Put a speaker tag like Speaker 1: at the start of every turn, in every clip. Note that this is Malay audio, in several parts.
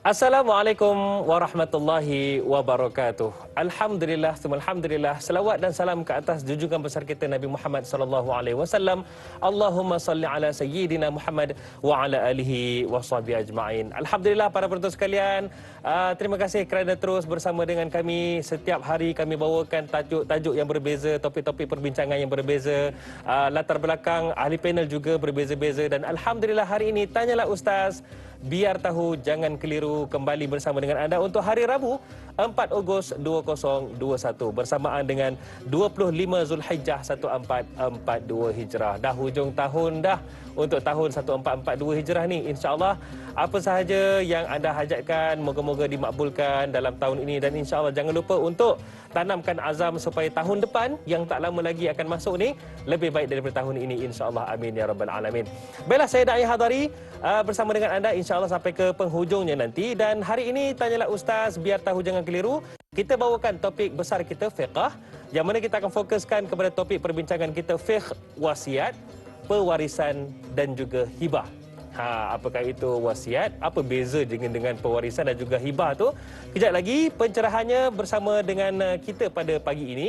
Speaker 1: Assalamualaikum warahmatullahi wabarakatuh. Alhamdulillah, alhamdulillah. Selawat dan salam ke atas junjungan besar kita Nabi Muhammad sallallahu alaihi wasallam. Allahumma salli ala sayyidina Muhammad wa ala alihi washabihi ajma'in. Alhamdulillah para penonton sekalian, terima kasih kerana terus bersama dengan kami. Setiap hari kami bawakan tajuk-tajuk yang berbeza, topik-topik perbincangan yang berbeza, latar belakang ahli panel juga berbeza-beza, dan alhamdulillah hari ini Tanyalah Ustaz, biar tahu jangan keliru, kembali bersama dengan anda untuk hari Rabu 4 Ogos 2021 bersamaan dengan 25 Zulhijjah 1442 Hijrah. Dah hujung tahun dah untuk tahun 1442 Hijrah ni. InsyaAllah apa sahaja yang anda hajatkan moga-moga dimakbulkan dalam tahun ini, dan insyaAllah jangan lupa untuk tanamkan azam supaya tahun depan yang tak lama lagi akan masuk ni lebih baik daripada tahun ini, insyaAllah. Amin ya rabbal alamin. Baiklah, saya Da'i Hadari bersama dengan anda insyaAllah sampai ke penghujungnya nanti. Dan hari ini Tanyalah Ustaz, biar tahu jangan keliru, kita bawakan topik besar kita fiqh, yang mana kita akan fokuskan kepada topik perbincangan kita fiqh wasiat, pewarisan dan juga hibah. Apakah itu wasiat? Apa beza dengan pewarisan dan juga hibah tu? Kejap lagi pencerahannya bersama dengan kita pada pagi ini.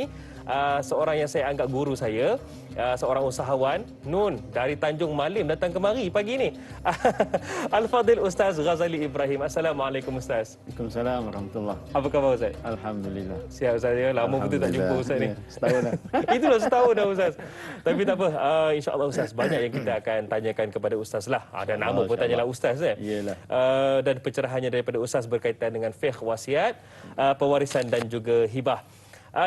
Speaker 1: Seorang yang saya anggap guru saya, seorang usahawan, Nun dari Tanjung Malim, datang kemari pagi ini. Al-Fadhil Ustaz Ghazali Ibrahim. Assalamualaikum Ustaz.
Speaker 2: Waalaikumsalam warahmatullahi.
Speaker 1: Apa khabar Ustaz?
Speaker 2: Alhamdulillah.
Speaker 1: Siap Ustaz ya. Lama betul tak jumpa Ustaz ni.
Speaker 2: Setahun dah.
Speaker 1: Itulah setahun dah Ustaz. Tapi tak apa. InsyaAllah Ustaz, banyak yang kita akan tanyakan kepada Ustaz lah. Ada nama pun Tanyalah Ustaz ya.
Speaker 2: Iyalah.
Speaker 1: Dan pencerahannya daripada Ustaz berkaitan dengan fiqh wasiat, pewarisan dan juga hibah.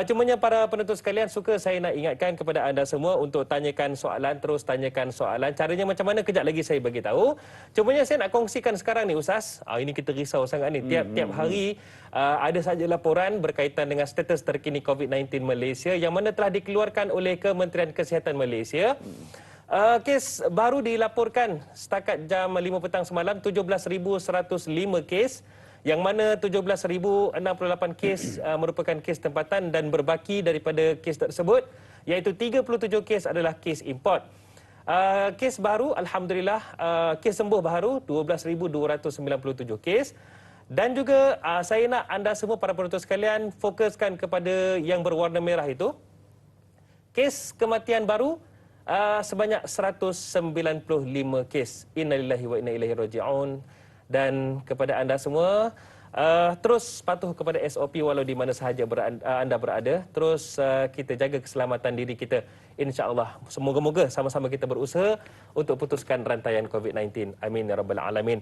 Speaker 1: Cumanya para penonton sekalian, suka saya nak ingatkan kepada anda semua untuk tanyakan soalan, terus tanyakan soalan. Caranya macam mana kejap lagi saya bagi tahu. Cumanya saya nak kongsikan sekarang ni Ustaz. Ini kita risau sangat ni. Tiap-tiap hari ada saja laporan berkaitan dengan status terkini COVID-19 Malaysia yang mana telah dikeluarkan oleh Kementerian Kesihatan Malaysia. Kes baru dilaporkan setakat jam 5 petang semalam 17,105 kes, yang mana 17,068 kes merupakan kes tempatan, dan berbaki daripada kes tersebut iaitu 37 kes adalah kes import. Kes baru alhamdulillah, kes sembuh baru 12,297 kes. Dan juga saya nak anda semua para penonton sekalian fokuskan kepada yang berwarna merah itu. Kes kematian baru sebanyak 195 kes. Innalillahi wa inna ilaihi raji'un. Dan kepada anda semua, terus patuh kepada SOP walau di mana sahaja anda berada. Terus kita jaga keselamatan diri kita, insya-Allah. Semoga-moga sama-sama kita berusaha untuk putuskan rantaian COVID-19. Amin ya rabbal alamin.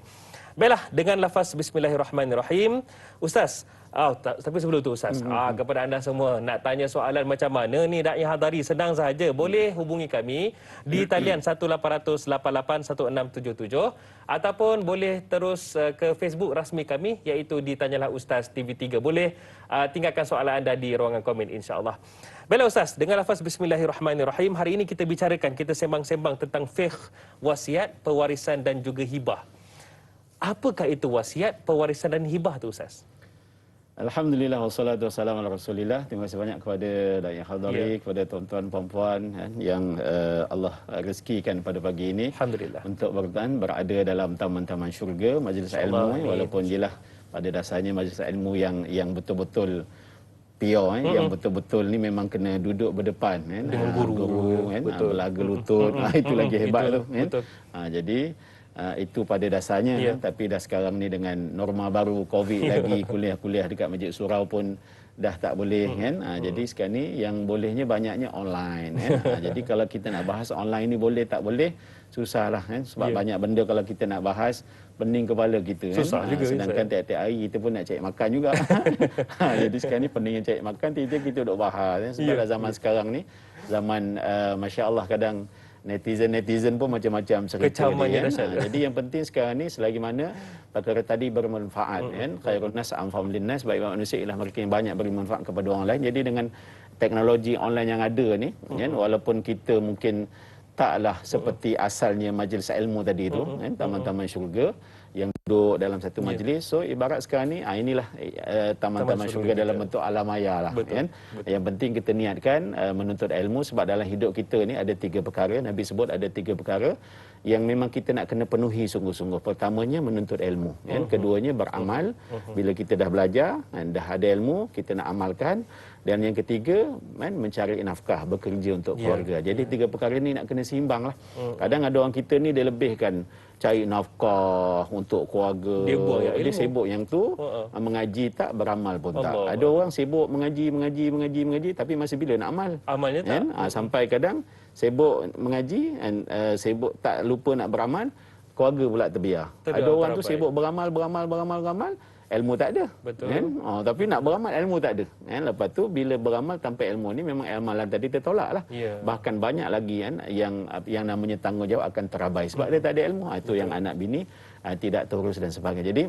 Speaker 1: Baiklah, dengan lafaz bismillahirrahmanirrahim, Ustaz, tapi sebelum tu Ustaz, kepada anda semua nak tanya soalan macam mana ni Da'i Hadari, senang sahaja. Boleh hubungi kami di talian 1800881677 ataupun boleh terus ke Facebook rasmi kami iaitu di Tanyalah Ustaz TV3. Boleh tinggalkan soalan anda di ruangan komen, insya-Allah. Baiklah Ustaz, dengan lafaz bismillahirrahmanirrahim, hari ini kita bicarakan, kita sembang-sembang tentang fiqh wasiat, pewarisan dan juga hibah. Apakah itu wasiat, pewarisan dan hibah tu Ustaz?
Speaker 2: Alhamdulillah, wassalatu wassalamu ala Rasulillah. Terima kasih banyak kepada Da'i Hadari, kepada tuan-tuan puan-puan yang Allah rezekikan pada pagi ini.
Speaker 1: Alhamdulillah.
Speaker 2: Untuk berada dalam taman-taman syurga, majlis ilmu, walaupun jelah pada dasarnya majlis ilmu yang betul-betul pure, yang betul-betul ni memang kena duduk berdepan
Speaker 1: dengan guru
Speaker 2: kan, belaga lutut, itu lagi hebat tu kan. Jadi itu pada dasarnya, tapi dah sekarang ni dengan norma baru COVID lagi, kuliah-kuliah dekat Masjid Surau pun dah tak boleh kan. Jadi sekarang ni yang bolehnya banyaknya online kan. Jadi kalau kita nak bahas online ni boleh tak boleh, susahlah kan, sebab banyak benda kalau kita nak bahas pening kepala kita kan.
Speaker 1: Susah juga,
Speaker 2: sedangkan tiap-tiap hari kita pun nak cari makan juga. Jadi sekarang ni peningnya cari makan, tiba-tiba kita duduk bahas kan. Sebab zaman sekarang ni zaman masya-Allah, kadang netizen pun macam-macam cerita dia kan. Jadi yang penting sekarang ni selagi mana perkara tadi bermanfaat kan, khairun nas anfa'uhum linnas, baik manusia ialah mereka yang banyak beri manfaat kepada orang lain. Jadi dengan teknologi online yang ada ni kan, walaupun kita mungkin taklah seperti asalnya majlis ilmu tadi tu kan, taman-taman syurga yang duduk dalam satu majlis. So ibarat sekarang ni inilah taman-taman syurga dalam bentuk alam maya lah kan. Yang penting kita niatkan menuntut ilmu, sebab dalam hidup kita ni ada 3 perkara. Nabi sebut ada 3 perkara yang memang kita nak kena penuhi sungguh-sungguh. Pertamanya menuntut ilmu, kan? Keduanya beramal. Bila kita dah belajar, dah ada ilmu, kita nak amalkan. Dan yang ketiga, kan, mencari nafkah, bekerja untuk keluarga. Jadi tiga perkara ni nak kena seimbang lah. Kadang ada orang kita ni dia lebihkan cari nafkah untuk keluarga.
Speaker 1: Dia buang yang
Speaker 2: Dia
Speaker 1: ilmu.
Speaker 2: sibuk yang tu, mengaji tak, beramal pun tak.
Speaker 1: Allah.
Speaker 2: Ada orang sibuk mengaji, tapi masih bila nak amal?
Speaker 1: Amalnya tak.
Speaker 2: Kan? Sampai kadang sibuk mengaji, sibuk tak lupa nak beramal, keluarga pula terbiar. Ada orang tu sibuk beramal, ilmu tak ada.
Speaker 1: Betul.
Speaker 2: Kan? Tapi nak beramal, ilmu tak ada. Kan? Lepas tu bila beramal tanpa ilmu ni memang amalan tadi tertolak lah.
Speaker 1: Ya.
Speaker 2: Bahkan banyak lagi kan yang namanya tanggungjawab akan terabai sebab dia tak ada ilmu. Itu yang anak bini tidak terurus dan sebagainya. Jadi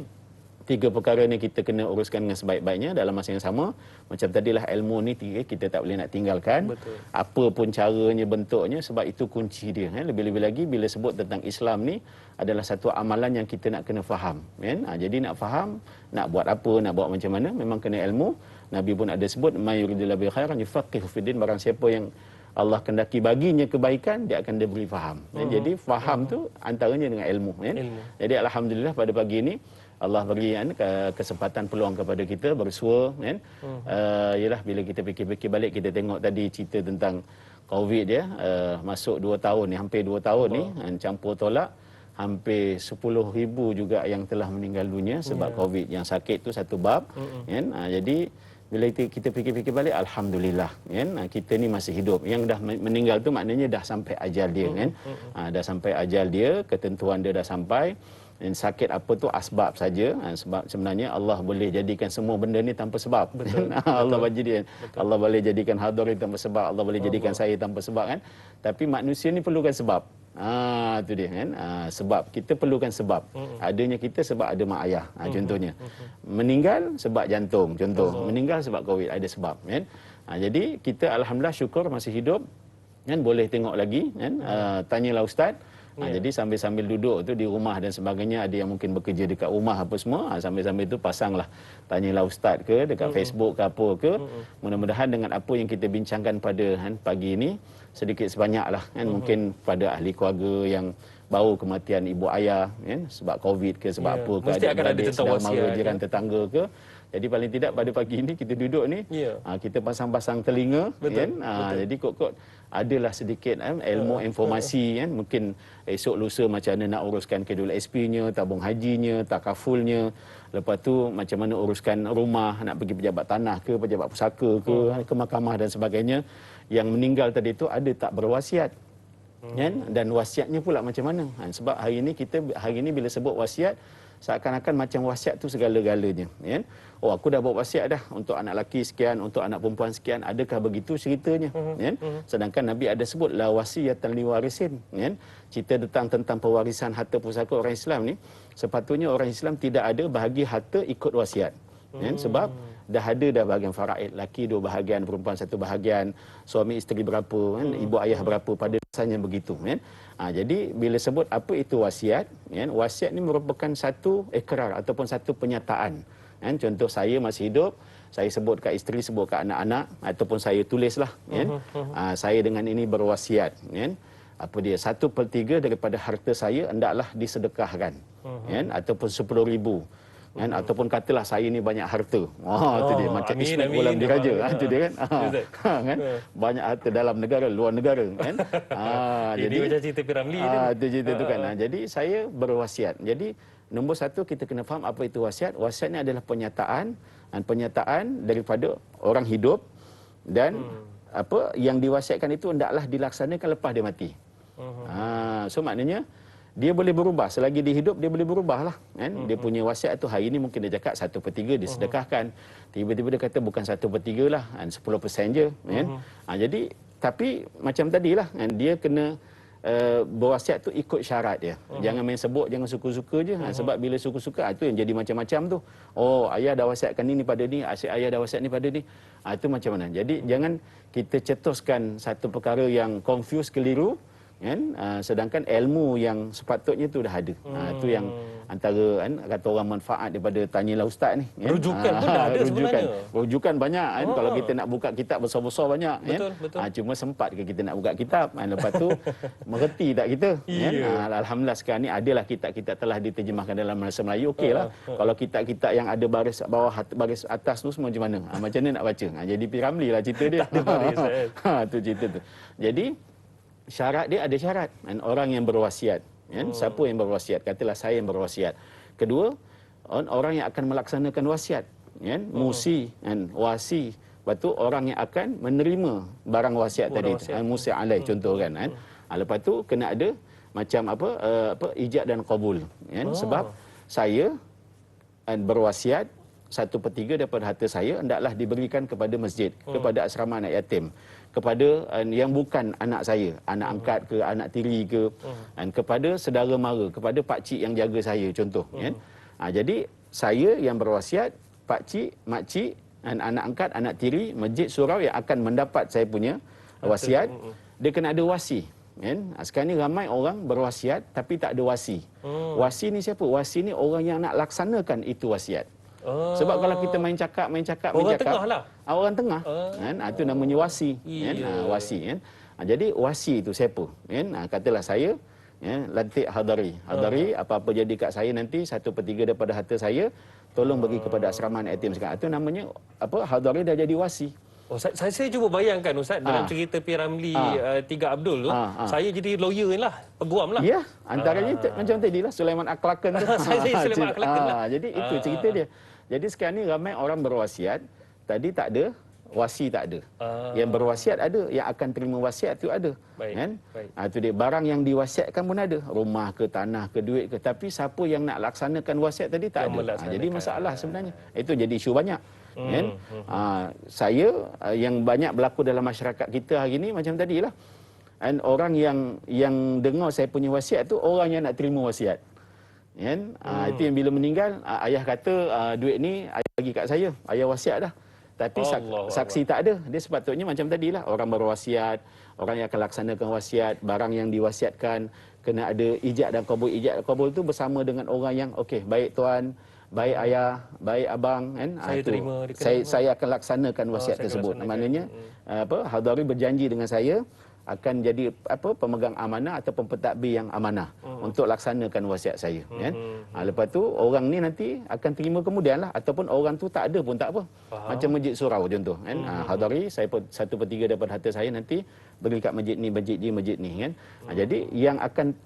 Speaker 2: tiga perkara ni kita kena uruskan dengan sebaik-baiknya dalam masa yang sama. Macam tadilah, ilmu ni tiga kita tak boleh nak tinggalkan.
Speaker 1: Betul.
Speaker 2: Apa pun caranya, bentuknya, sebab itu kunci dia. Kan? Lebih-lebih lagi bila sebut tentang Islam ni adalah satu amalan yang kita nak kena faham. Kan? Jadi nak faham, nak buat apa, nak buat macam mana, memang kena ilmu. Nabi pun ada sebut, mayuridillahu bi khairan yufaqihu fiddin, barang siapa yang Allah kendaki baginya kebaikan, dia akan diberi faham. Jadi faham tu antaranya dengan ilmu. Kan? Jadi alhamdulillah pada pagi ini Allah beri kesempatan, peluang kepada kita bersua, kan? Yalah, bila kita fikir-fikir balik, kita tengok tadi cerita tentang COVID ya, masuk 2 tahun ni, hampir 2 tahun ni, campur tolak, hampir 10,000 juga yang telah meninggal dunia sebab COVID. Yang sakit tu satu bab, kan? Jadi bila kita fikir-fikir balik, alhamdulillah, kan? Kita ni masih hidup. Yang dah meninggal tu maknanya dah sampai ajal dia, kan? Dah sampai ajal dia, ketentuan dia dah sampai. Dan sakit apa tu asbab saja, sebab sebenarnya Allah boleh jadikan semua benda ni tanpa sebab. Allah Allah boleh jadikan hadari tanpa sebab, Allah boleh jadikan saya tanpa sebab, kan? Tapi manusia ni perlukan sebab. Tu dia, kan? Sebab kita perlukan sebab. Adanya kita sebab ada mak ayah, contohnya. Meninggal sebab jantung, contoh. Meninggal sebab COVID, ada sebab, kan? Jadi kita alhamdulillah syukur masih hidup, kan? Boleh tengok lagi, kan? Tanyalah ustaz. Jadi sambil-sambil duduk tu di rumah dan sebagainya, ada yang mungkin bekerja dekat rumah apa semua, sambil-sambil tu pasanglah tanyalah ustaz ke dekat Facebook ke apa ke. Mudah-mudahan dengan apa yang kita bincangkan pada pagi ini, sedikit sebanyaklah, kan? Mungkin pada ahli keluarga yang baru kematian ibu ayah, kan? Sebab COVID ke, sebab apa ke,
Speaker 1: mesti akan ada tentang
Speaker 2: saudara mara, jiran tetangga ke. Jadi paling tidak pada pagi ini kita duduk ni, kita pasang-pasang telinga, kan? Jadi kot-kot adalah sedikit ilmu, informasi, kan? Mungkin esok lusa macam mana nak uruskan kedul SP-nya, tabung hajinya, takafulnya. Lepas tu macam mana uruskan rumah, nak pergi pejabat tanah ke, pejabat pusaka ke mahkamah dan sebagainya. Yang meninggal tadi tu ada tak berwasiat? Kan? Dan wasiatnya pula macam mana? Sebab hari ini bila sebut wasiat, seakan-akan macam wasiat tu segala-galanya, kan? Oh, aku dah buat wasiat dah untuk anak lelaki sekian, untuk anak perempuan sekian. Adakah begitu ceritanya? Kan? Sedangkan Nabi ada sebut la wasiyatan liwarisin, kan? Cerita tentang pewarisan harta pusaka orang Islam ni, sepatutnya orang Islam tidak ada bahagi harta ikut wasiat. Kan? Sebab dah ada bahagian faraid, laki 2 bahagian, perempuan 1 bahagian, suami isteri berapa, kan? Ibu ayah berapa, pada dasarnya begitu, kan? Jadi bila sebut apa itu wasiat, kan? Wasiat ni merupakan satu ikrar ataupun satu penyataan, kan? Contoh saya masih hidup, saya sebut kat isteri, sebut kat anak-anak, ataupun saya tulislah, kan? Saya dengan ini berwasiat, kan? Apa dia, 1/3 daripada harta saya hendaklah disedekahkan, kan? Ataupun 10,000, kan? Ataupun katalah saya ni banyak harta. Tu dia macam Ismail Ghulam Diraja, tu dia, kan? Kan? Banyak harta dalam negara, luar negara, kan?
Speaker 1: Jadi macam cerita Piramli
Speaker 2: tu cerita tu, kan? Jadi saya berwasiat. Jadi nombor 1 kita kena faham apa itu wasiat. Wasiat ni adalah penyataan daripada orang hidup, dan apa yang diwasiatkan itu hendaklah dilaksanakan lepas dia mati. So maknanya dia boleh berubah, selagi dia hidup dia boleh berubah lah, kan? Dia punya wasiat tu hari ni mungkin dia cakap 1/3 disedekahkan, tiba-tiba dia kata bukan 1/3 lah, 10% je, kan? Jadi tapi macam tadilah, kan? Dia kena berwasiat tu ikut syarat dia. Jangan main sebut, jangan suka-suka je. Sebab bila suka-suka, itu yang jadi macam-macam tu. Oh, ayah dah wasiatkan ni pada ni, asyik ayah dah wasiat ni pada ni. Itu macam mana? Jadi jangan kita cetuskan satu perkara yang confuse, keliru, kan. Sedangkan ilmu yang sepatutnya tu dah ada. Itu yang antara kan kata orang manfaat daripada tanyalah ustaz ni, kan.
Speaker 1: Rujukan pun dah ada sebenarnya.
Speaker 2: Rujukan banyak kan. Kalau kita nak buka kitab besar-besar banyak,
Speaker 1: betul,
Speaker 2: kan.
Speaker 1: betul.
Speaker 2: Cuma sempat ke kita nak buka kitab, lepas tu mengerti tak kita, kan. Alhamdulillah sekarang ni adalah kitab-kitab telah diterjemahkan dalam bahasa Melayu, okeylah. Kalau kitab-kitab yang ada baris bawah, baris atas tu semua macam mana? Macam mana nak baca? Jadi P.Ramlee lah cerita dia. Tu cerita tu. Jadi syarat dia ada syarat, kan. Orang yang berwasiat, kan. Siapa yang berwasiat? Katalah saya yang berwasiat. Kedua, orang yang akan melaksanakan wasiat, kan. Musi, kan. Wasi. Lepas tu orang yang akan menerima barang wasiat tadi, musi alaih contoh kan. Lepas tu kena ada macam apa ijab dan qabul, kan. Sebab saya berwasiat 1/3 daripada harta saya hendaklah diberikan kepada masjid, kepada asrama anak yatim, kepada yang bukan anak saya, anak angkat ke, anak tiri ke, dan kepada saudara mara, kepada pak cik yang jaga saya contoh, kan. Jadi saya yang berwasiat, pak cik, mak cik, dan anak angkat, anak tiri, masjid, surau yang akan mendapat saya punya wasiat, dia kena ada wasi, kan. Sekarang ni ramai orang berwasiat tapi tak ada wasi. Wasi ni siapa? Wasi ni orang yang nak laksanakan itu wasiat. Sebab kalau kita main cakap
Speaker 1: orang tengah lah.
Speaker 2: Orang tengah, kan. Itu namanya wasi, kan. Wasi, kan. Jadi wasi itu siapa, kan. Katalah saya, ya, lantik hadari. Apa-apa jadi kat saya nanti 1/3 daripada harta saya tolong bagi kepada asrama anak yatim sekarang. Itu namanya hadari dah jadi wasi.
Speaker 1: Saya cuba bayangkan Ustaz dalam cerita P.Ramlee 3 Abdul tu, saya jadi lawyer lah, peguam lah.
Speaker 2: Ya, antaranya macam tadilah Sulaiman Akhlaqan tu.
Speaker 1: Saya Sulaiman Akhlaqan lah.
Speaker 2: Jadi itu cerita dia. Jadi sekarang ni ramai orang berwasiat, tadi tak ada, wasi tak ada. Yang berwasiat ada, yang akan terima wasiat tu ada. Kan? Itu dia, barang yang diwasiatkan pun ada, rumah ke, tanah ke, duit ke, tapi siapa yang nak laksanakan wasiat tadi tak ada. Jadi masalah sebenarnya. Itu jadi isu banyak. Kan? Saya yang banyak berlaku dalam masyarakat kita hari ini macam tadilah. Dan orang yang dengar saya punya wasiat tu orang yang nak terima wasiat. Kan? Itu yang bila meninggal ayah kata duit ni ayah bagi kat saya, ayah wasiat dah. Tapi saksi tak ada. Dia sepatutnya macam tadilah, orang berwasiat, orang yang akan laksanakan wasiat, barang yang diwasiatkan kena ada ijab dan qabul. Ijab dan qabul tu bersama dengan orang yang okey, baik tuan, baik ayah, baik abang, kan. Saya akan laksanakan wasiat tersebut. Maknanya hadari berjanji dengan saya akan jadi pemegang amanah ataupun pentadbir yang amanah untuk laksanakan wasiat saya, kan. Lepas tu orang ni nanti akan terima kemudianlah, ataupun orang tu tak ada pun tak apa. Macam masjid surau contoh, kan. Hadari saya 1/3 daripada harta saya nanti beri kat masjid ni, kan. Jadi yang akan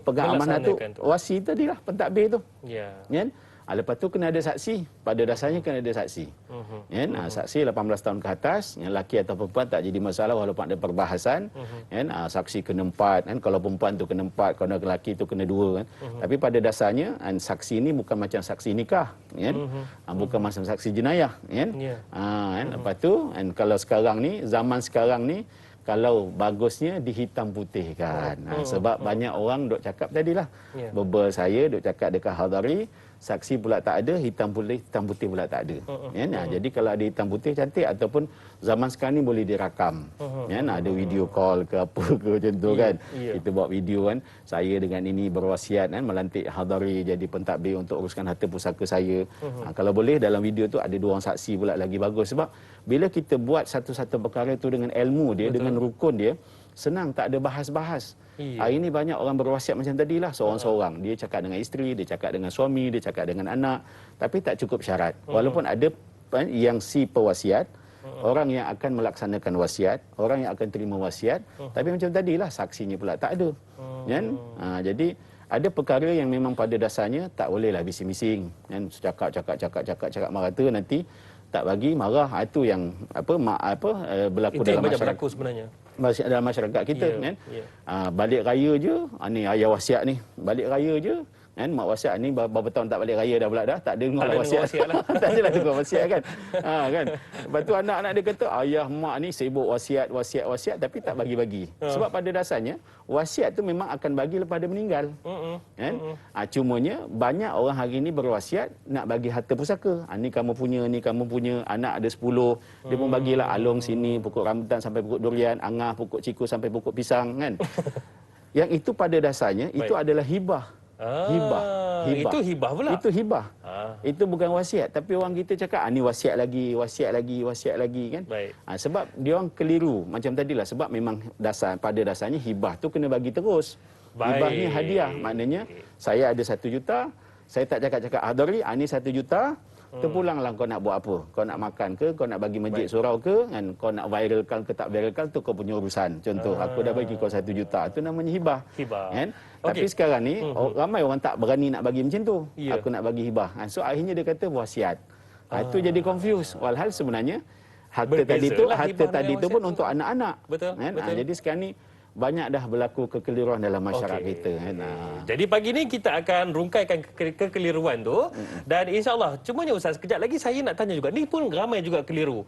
Speaker 2: pegang amanah tu wasi tadilah, pentadbir tu. Kan. Lepas tu kena ada saksi. Pada dasarnya kena ada saksi. Kan? Saksi 18 tahun ke atas, yang lelaki atau perempuan tak jadi masalah walaupun ada perbahasan. Kan? Saksi kena 4, kan? Kalau perempuan tu kena 4, kalau lelaki tu kena 2, kan? Tapi pada dasarnya saksi ni bukan macam saksi nikah, kan? Bukan macam saksi jenayah, kan? Kan? Lepas tu kalau sekarang ni, zaman sekarang ni, kalau bagusnya dihitam putihkan. Sebab banyak orang duk cakap tadilah. Bebel saya duk cakap dekat hadari, saksi pula tak ada, hitam putih pula tak ada. Jadi kalau ada hitam putih cantik, ataupun zaman sekarang ni boleh dirakam. Ada video call ke apa ke macam tu, kan. Kita buat video, kan. Saya dengan ini berwasiat, kan, melantik hadari jadi pentadbir untuk uruskan harta pusaka saya. Kalau boleh dalam video tu ada 2 orang saksi pula lagi bagus. Sebab bila kita buat satu-satu perkara tu dengan ilmu dia, dengan rukun dia, senang, tak ada bahas-bahas. Hari ini banyak orang berwasiat macam tadilah, seorang-seorang. Dia cakap dengan isteri, dia cakap dengan suami, dia cakap dengan anak, tapi tak cukup syarat. Walaupun ada yang si pewasiat, orang yang akan melaksanakan wasiat, orang yang akan terima wasiat, tapi macam tadilah saksinya pula tak ada. Kan? Jadi ada perkara yang memang pada dasarnya tak bolehlah bising-bising, kan. Cakap merata, nanti tak bagi marah. Itu yang berlaku dalam masyarakat
Speaker 1: sebenarnya.
Speaker 2: Dalam masyarakat kita, kan. Balik raya je, ni ayah wasiat ni, balik raya je, kan. Mak wasiat ni berapa tahun tak balik raya dah pula dah, tak dengar lah wasiat lah. Tak adalah dengar wasiat, kan. Kan. Lepas tu anak-anak dia kata ayah mak ni sibuk wasiat tapi tak bagi-bagi. Sebab pada dasarnya wasiat tu memang akan bagi lepas dia meninggal. Kan. Cumanya banyak orang hari ni berwasiat nak bagi harta pusaka. Ni kamu punya, anak ada 10, dia pun bagilah alung sini, pokok rambutan sampai pokok durian, angah pokok ciku sampai pokok pisang, kan. Yang itu pada dasarnya itu adalah hibah. Hibah.
Speaker 1: Itu hibah pula.
Speaker 2: Itu hibah. Itu bukan wasiat, tapi orang kita cakap ni wasiat lagi kan.
Speaker 1: Baik.
Speaker 2: Sebab dia orang keliru macam tadilah, sebab memang pada dasarnya hibah tu kena bagi terus. Hibah ni hadiah, maknanya saya ada 1 juta, saya tak cakap Hadari, ni 1 juta, terpulanglah kau nak buat apa. Kau nak makan ke, kau nak bagi masjid surau ke, kan? Kau nak viralkan ke tak viralkan, tu kau punya urusan. Contoh, aku dah bagi kau 1 juta, tu namanya hibah. Kan? Tapi sekarang ni ramai orang tak berani nak bagi macam tu. Aku nak bagi hibah. So akhirnya dia kata wasiat. Itu jadi confuse. Walhal sebenarnya harta tadi tu pun untuk anak-anak.
Speaker 1: Betul.
Speaker 2: Kan? Jadi sekarang ni banyak dah berlaku kekeliruan dalam masyarakat kita. Kan?
Speaker 1: Jadi pagi ni kita akan rungkaikan kekeliruan tu. Dan insyaAllah, cumanya Ustaz, sekejap lagi saya nak tanya juga. Ni pun ramai juga keliru.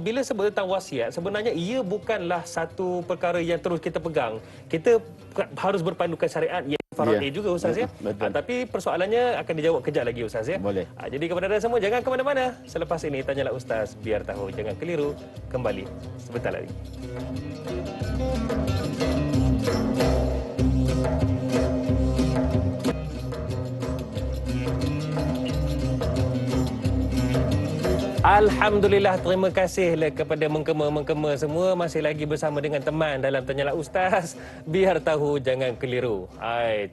Speaker 1: Bila sebut tentang wasiat, sebenarnya ia bukanlah satu perkara yang terus kita pegang. Kita harus berpandukan syariat yang faraid juga Ustaz ya. Tapi persoalannya akan dijawab kejap lagi Ustaz ya.
Speaker 2: Boleh.
Speaker 1: Jadi kepada anda semua, jangan ke mana-mana. Selepas ini Tanyalah Ustaz, biar tahu. Jangan keliru. Kembali sebentar lagi. Alhamdulillah, terima kasihlah kepada mengkema-mengkema semua, masih lagi bersama dengan teman dalam Tanyalah Ustaz, biar tahu jangan keliru.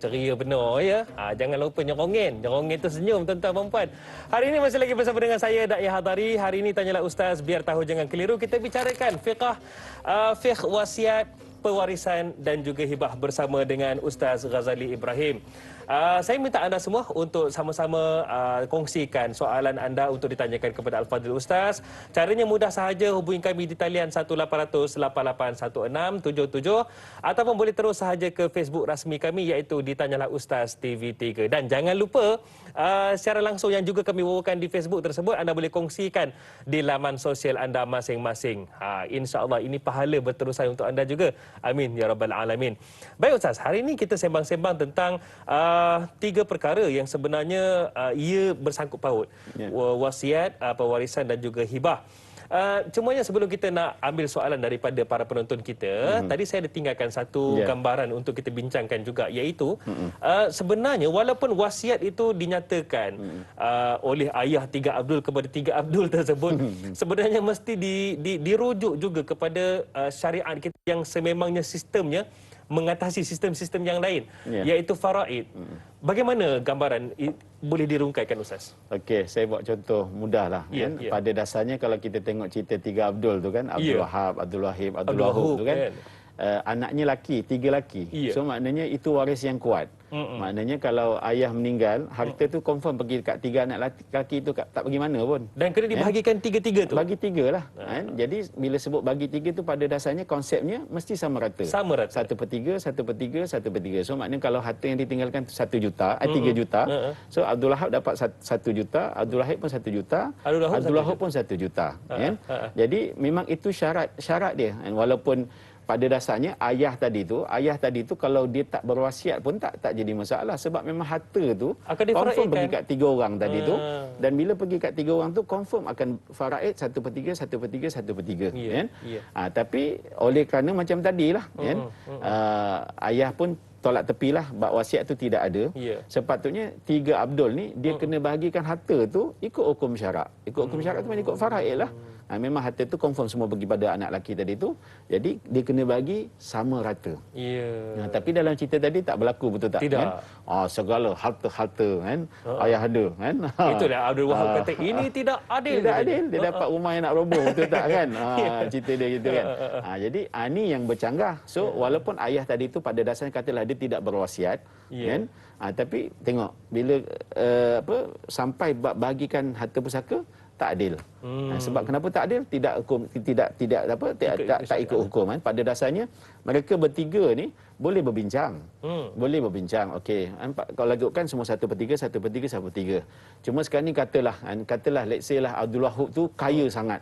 Speaker 1: Ceria benar ya. Jangan lupa nyerongin tu senyum tuan-tuan dan puan. Hari ini masih lagi bersama dengan saya Da'i Hadari. Hari ini Tanyalah Ustaz, biar tahu jangan keliru. Kita bicarakan fiqh wasiat, pewarisan dan juga hibah bersama dengan Ustaz Ghazali Ibrahim. Saya minta anda semua untuk sama-sama kongsikan soalan anda untuk ditanyakan kepada Al-Fadhil Ustaz. Caranya mudah sahaja, hubungi kami di talian 1-800-8816-77 ataupun boleh terus sahaja ke Facebook rasmi kami iaitu di Tanyalah Ustaz TV3. Dan jangan lupa secara langsung yang juga kami bawakan di Facebook tersebut, anda boleh kongsikan di laman sosial anda masing-masing. InsyaAllah ini pahala berterusan untuk anda juga. Amin ya Rabbal Alamin. Baik Ustaz, hari ini kita sembang-sembang tentang 3 perkara yang sebenarnya ia bersangkut paut. Wasiat, pewarisan dan juga hibah. Cumanya sebelum kita nak ambil soalan daripada para penonton kita, tadi saya ada tinggalkan satu gambaran untuk kita bincangkan juga, iaitu sebenarnya walaupun wasiat itu dinyatakan oleh ayah 3 Abdul kepada 3 Abdul tersebut, sebenarnya mesti dirujuk juga kepada syariat kita yang sememangnya sistemnya mengatasi sistem-sistem yang lain, iaitu faraid. Bagaimana gambaran boleh dirungkaikan Ustaz?
Speaker 2: Okey, saya buat contoh mudahlah. Kan? Pada dasarnya kalau kita tengok cerita 3 Abdul tu kan, Abdul Wahab, Abdul Wahib, Abdul Wahub tu kan, anaknya laki, 3 laki. So maknanya itu waris yang kuat. Maknanya kalau ayah meninggal, harta tu confirm pergi dekat 3 anak laki tu, tak pergi mana pun.
Speaker 1: Dan kena dibahagikan 3-3 tu.
Speaker 2: Bagi 3 lah. Jadi bila sebut bagi 3 tu pada dasarnya konsepnya mesti sama rata.
Speaker 1: Sama rata.
Speaker 2: 1/3, 1/3, 1/3. So maknanya kalau harta yang ditinggalkan 1 juta, 3 juta. So Abdul Wahab dapat 1 juta, Abdul Wahid pun 1 juta, Abdul Wahab pun 1 juta. Jadi memang itu syarat dia. Walaupun pada dasarnya ayah tadi tu kalau dia tak berwasiat pun tak jadi masalah, sebab memang harta tu confirm pergi kat 3 orang tadi tu, dan bila pergi kat 3 orang tu confirm akan faraid 1/3, 1/3, 1/3 kan. Tapi oleh kerana macam tadilah kan, ayah pun tolak tepilah, bab wasiat tu tidak ada. Sepatutnya 3 Abdul ni dia kena bahagikan harta tu ikut hukum syarak. Ikut hukum syarak tu macam ikut faraid lah. Memang harta tu confirm semua pergi pada anak lelaki tadi tu. Jadi dia kena bagi sama rata. Tapi dalam cerita tadi tak berlaku, betul tak?
Speaker 1: Tidak.
Speaker 2: Kan? Segala harta-harta kan, ayah ada kan.
Speaker 1: Itulah Abdul Wahab kata ini tidak adil.
Speaker 2: Tidak adil. Dia dapat rumah yang nak roboh, betul tak kan? Cerita dia gitu kan. Jadi ini yang bercanggah. So walaupun ayah tadi tu pada dasarnya katalah dia tidak berwasiat, kan? Tapi tengok bila sampai bagikan harta pusaka tak adil. Sebab kenapa tak adil? Tak ikut hukum kan. Pada dasarnya mereka bertiga ni boleh berbincang. Boleh berbincang. Okey, kalau lagutkan semua 1/3, 1/3, 1/3. Cuma sekarang ni katalah let's say lah Abdul Wahab tu kaya sangat.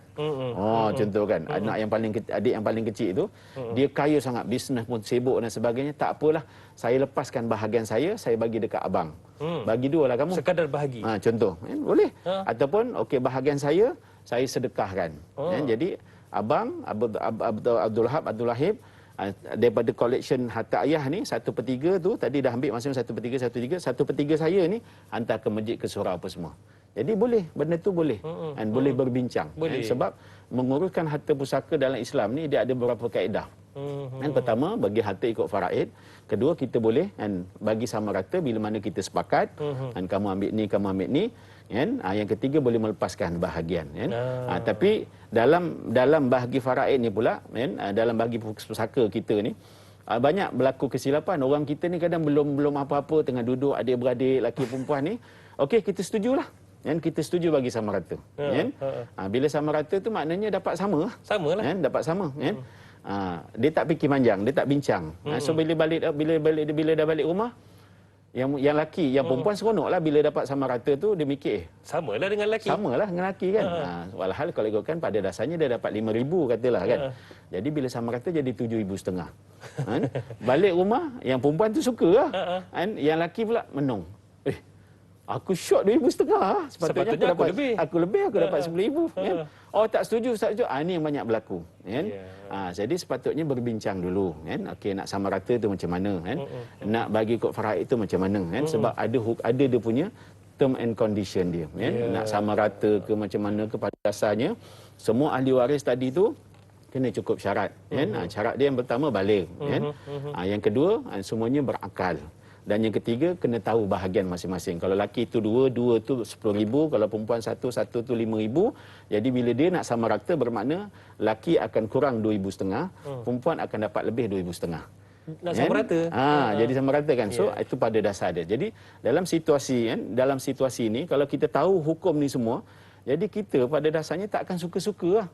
Speaker 2: Contoh kan, adik yang paling kecil tu, dia kaya sangat, bisnes pun sibuk dan sebagainya. Tak apalah, saya lepaskan bahagian saya bagi dekat abang. Bagi 2 lah kamu.
Speaker 1: Sekadar bahagi.
Speaker 2: Contoh, boleh. Ataupun okey, bahagian saya sedekahkan. Jadi abang Abdul Wahab, Abdul Wahib, daripada collection harta ayah ni 1/3 tu tadi dah ambil masing 1/3 saya ni hantar ke masjid, ke surau apa semua. Jadi boleh, benda tu boleh. Dan boleh berbincang.
Speaker 1: Boleh.
Speaker 2: Sebab menguruskan harta pusaka dalam Islam ni dia ada beberapa kaedah. Yang pertama, bagi harta ikut faraid. Kedua, kita boleh bagi sama rata bila mana kita sepakat. Dan kamu ambil ni, kamu ambil ni. Yang ketiga, boleh melepaskan bahagian. Tapi dalam bahagi faraid ni pula, dalam bahagi pusaka kita ni, banyak berlaku kesilapan. Orang kita ni kadang belum apa-apa, tengah duduk adik-beradik, lelaki perempuan ni. Okey, kita setujulah. Kita setuju bagi sama rata. Bila sama rata tu maknanya dapat sama.
Speaker 1: Samalah.
Speaker 2: Dapat sama. Dia tak fikir panjang, dia tak bincang. So bila dah balik rumah, yang lelaki, yang perempuan seronoklah bila dapat sama rata tu, dia mikir
Speaker 1: Samalah dengan lelaki.
Speaker 2: samalah dengan lelaki kan. Walhal kalau ikutkan pada dasarnya dia dapat 5,000 katalah kan. Jadi bila sama rata jadi 7,500. Balik rumah yang perempuan tu suka lah. Yang lelaki pula menung. Aku short 2,500. Sepatutnya aku dapat 10,000 kan. Oh tak setuju. Ini yang banyak berlaku kan. Jadi sepatutnya berbincang dulu kan. Okey, nak sama rata tu macam mana kan. Nak bagi kod faraid tu macam mana kan. Sebab ada dia punya term and condition dia kan. Nak sama rata ke macam mana ke, pada dasarnya semua ahli waris tadi tu kena cukup syarat kan. Syarat dia yang pertama baligh kan. Yang kedua semuanya berakal. Dan yang ketiga, kena tahu bahagian masing-masing. Kalau lelaki tu 2 tu 10,000. Kalau perempuan 1 tu 5,000. Jadi bila dia nak sama rata, bermakna lelaki akan kurang 2,500. Perempuan akan dapat lebih 2,500.
Speaker 1: Nak sama rata.
Speaker 2: Jadi sama rata kan. So itu pada dasar dia. Jadi dalam situasi ini, kalau kita tahu hukum ni semua, jadi kita pada dasarnya tak akan suka-suka lah.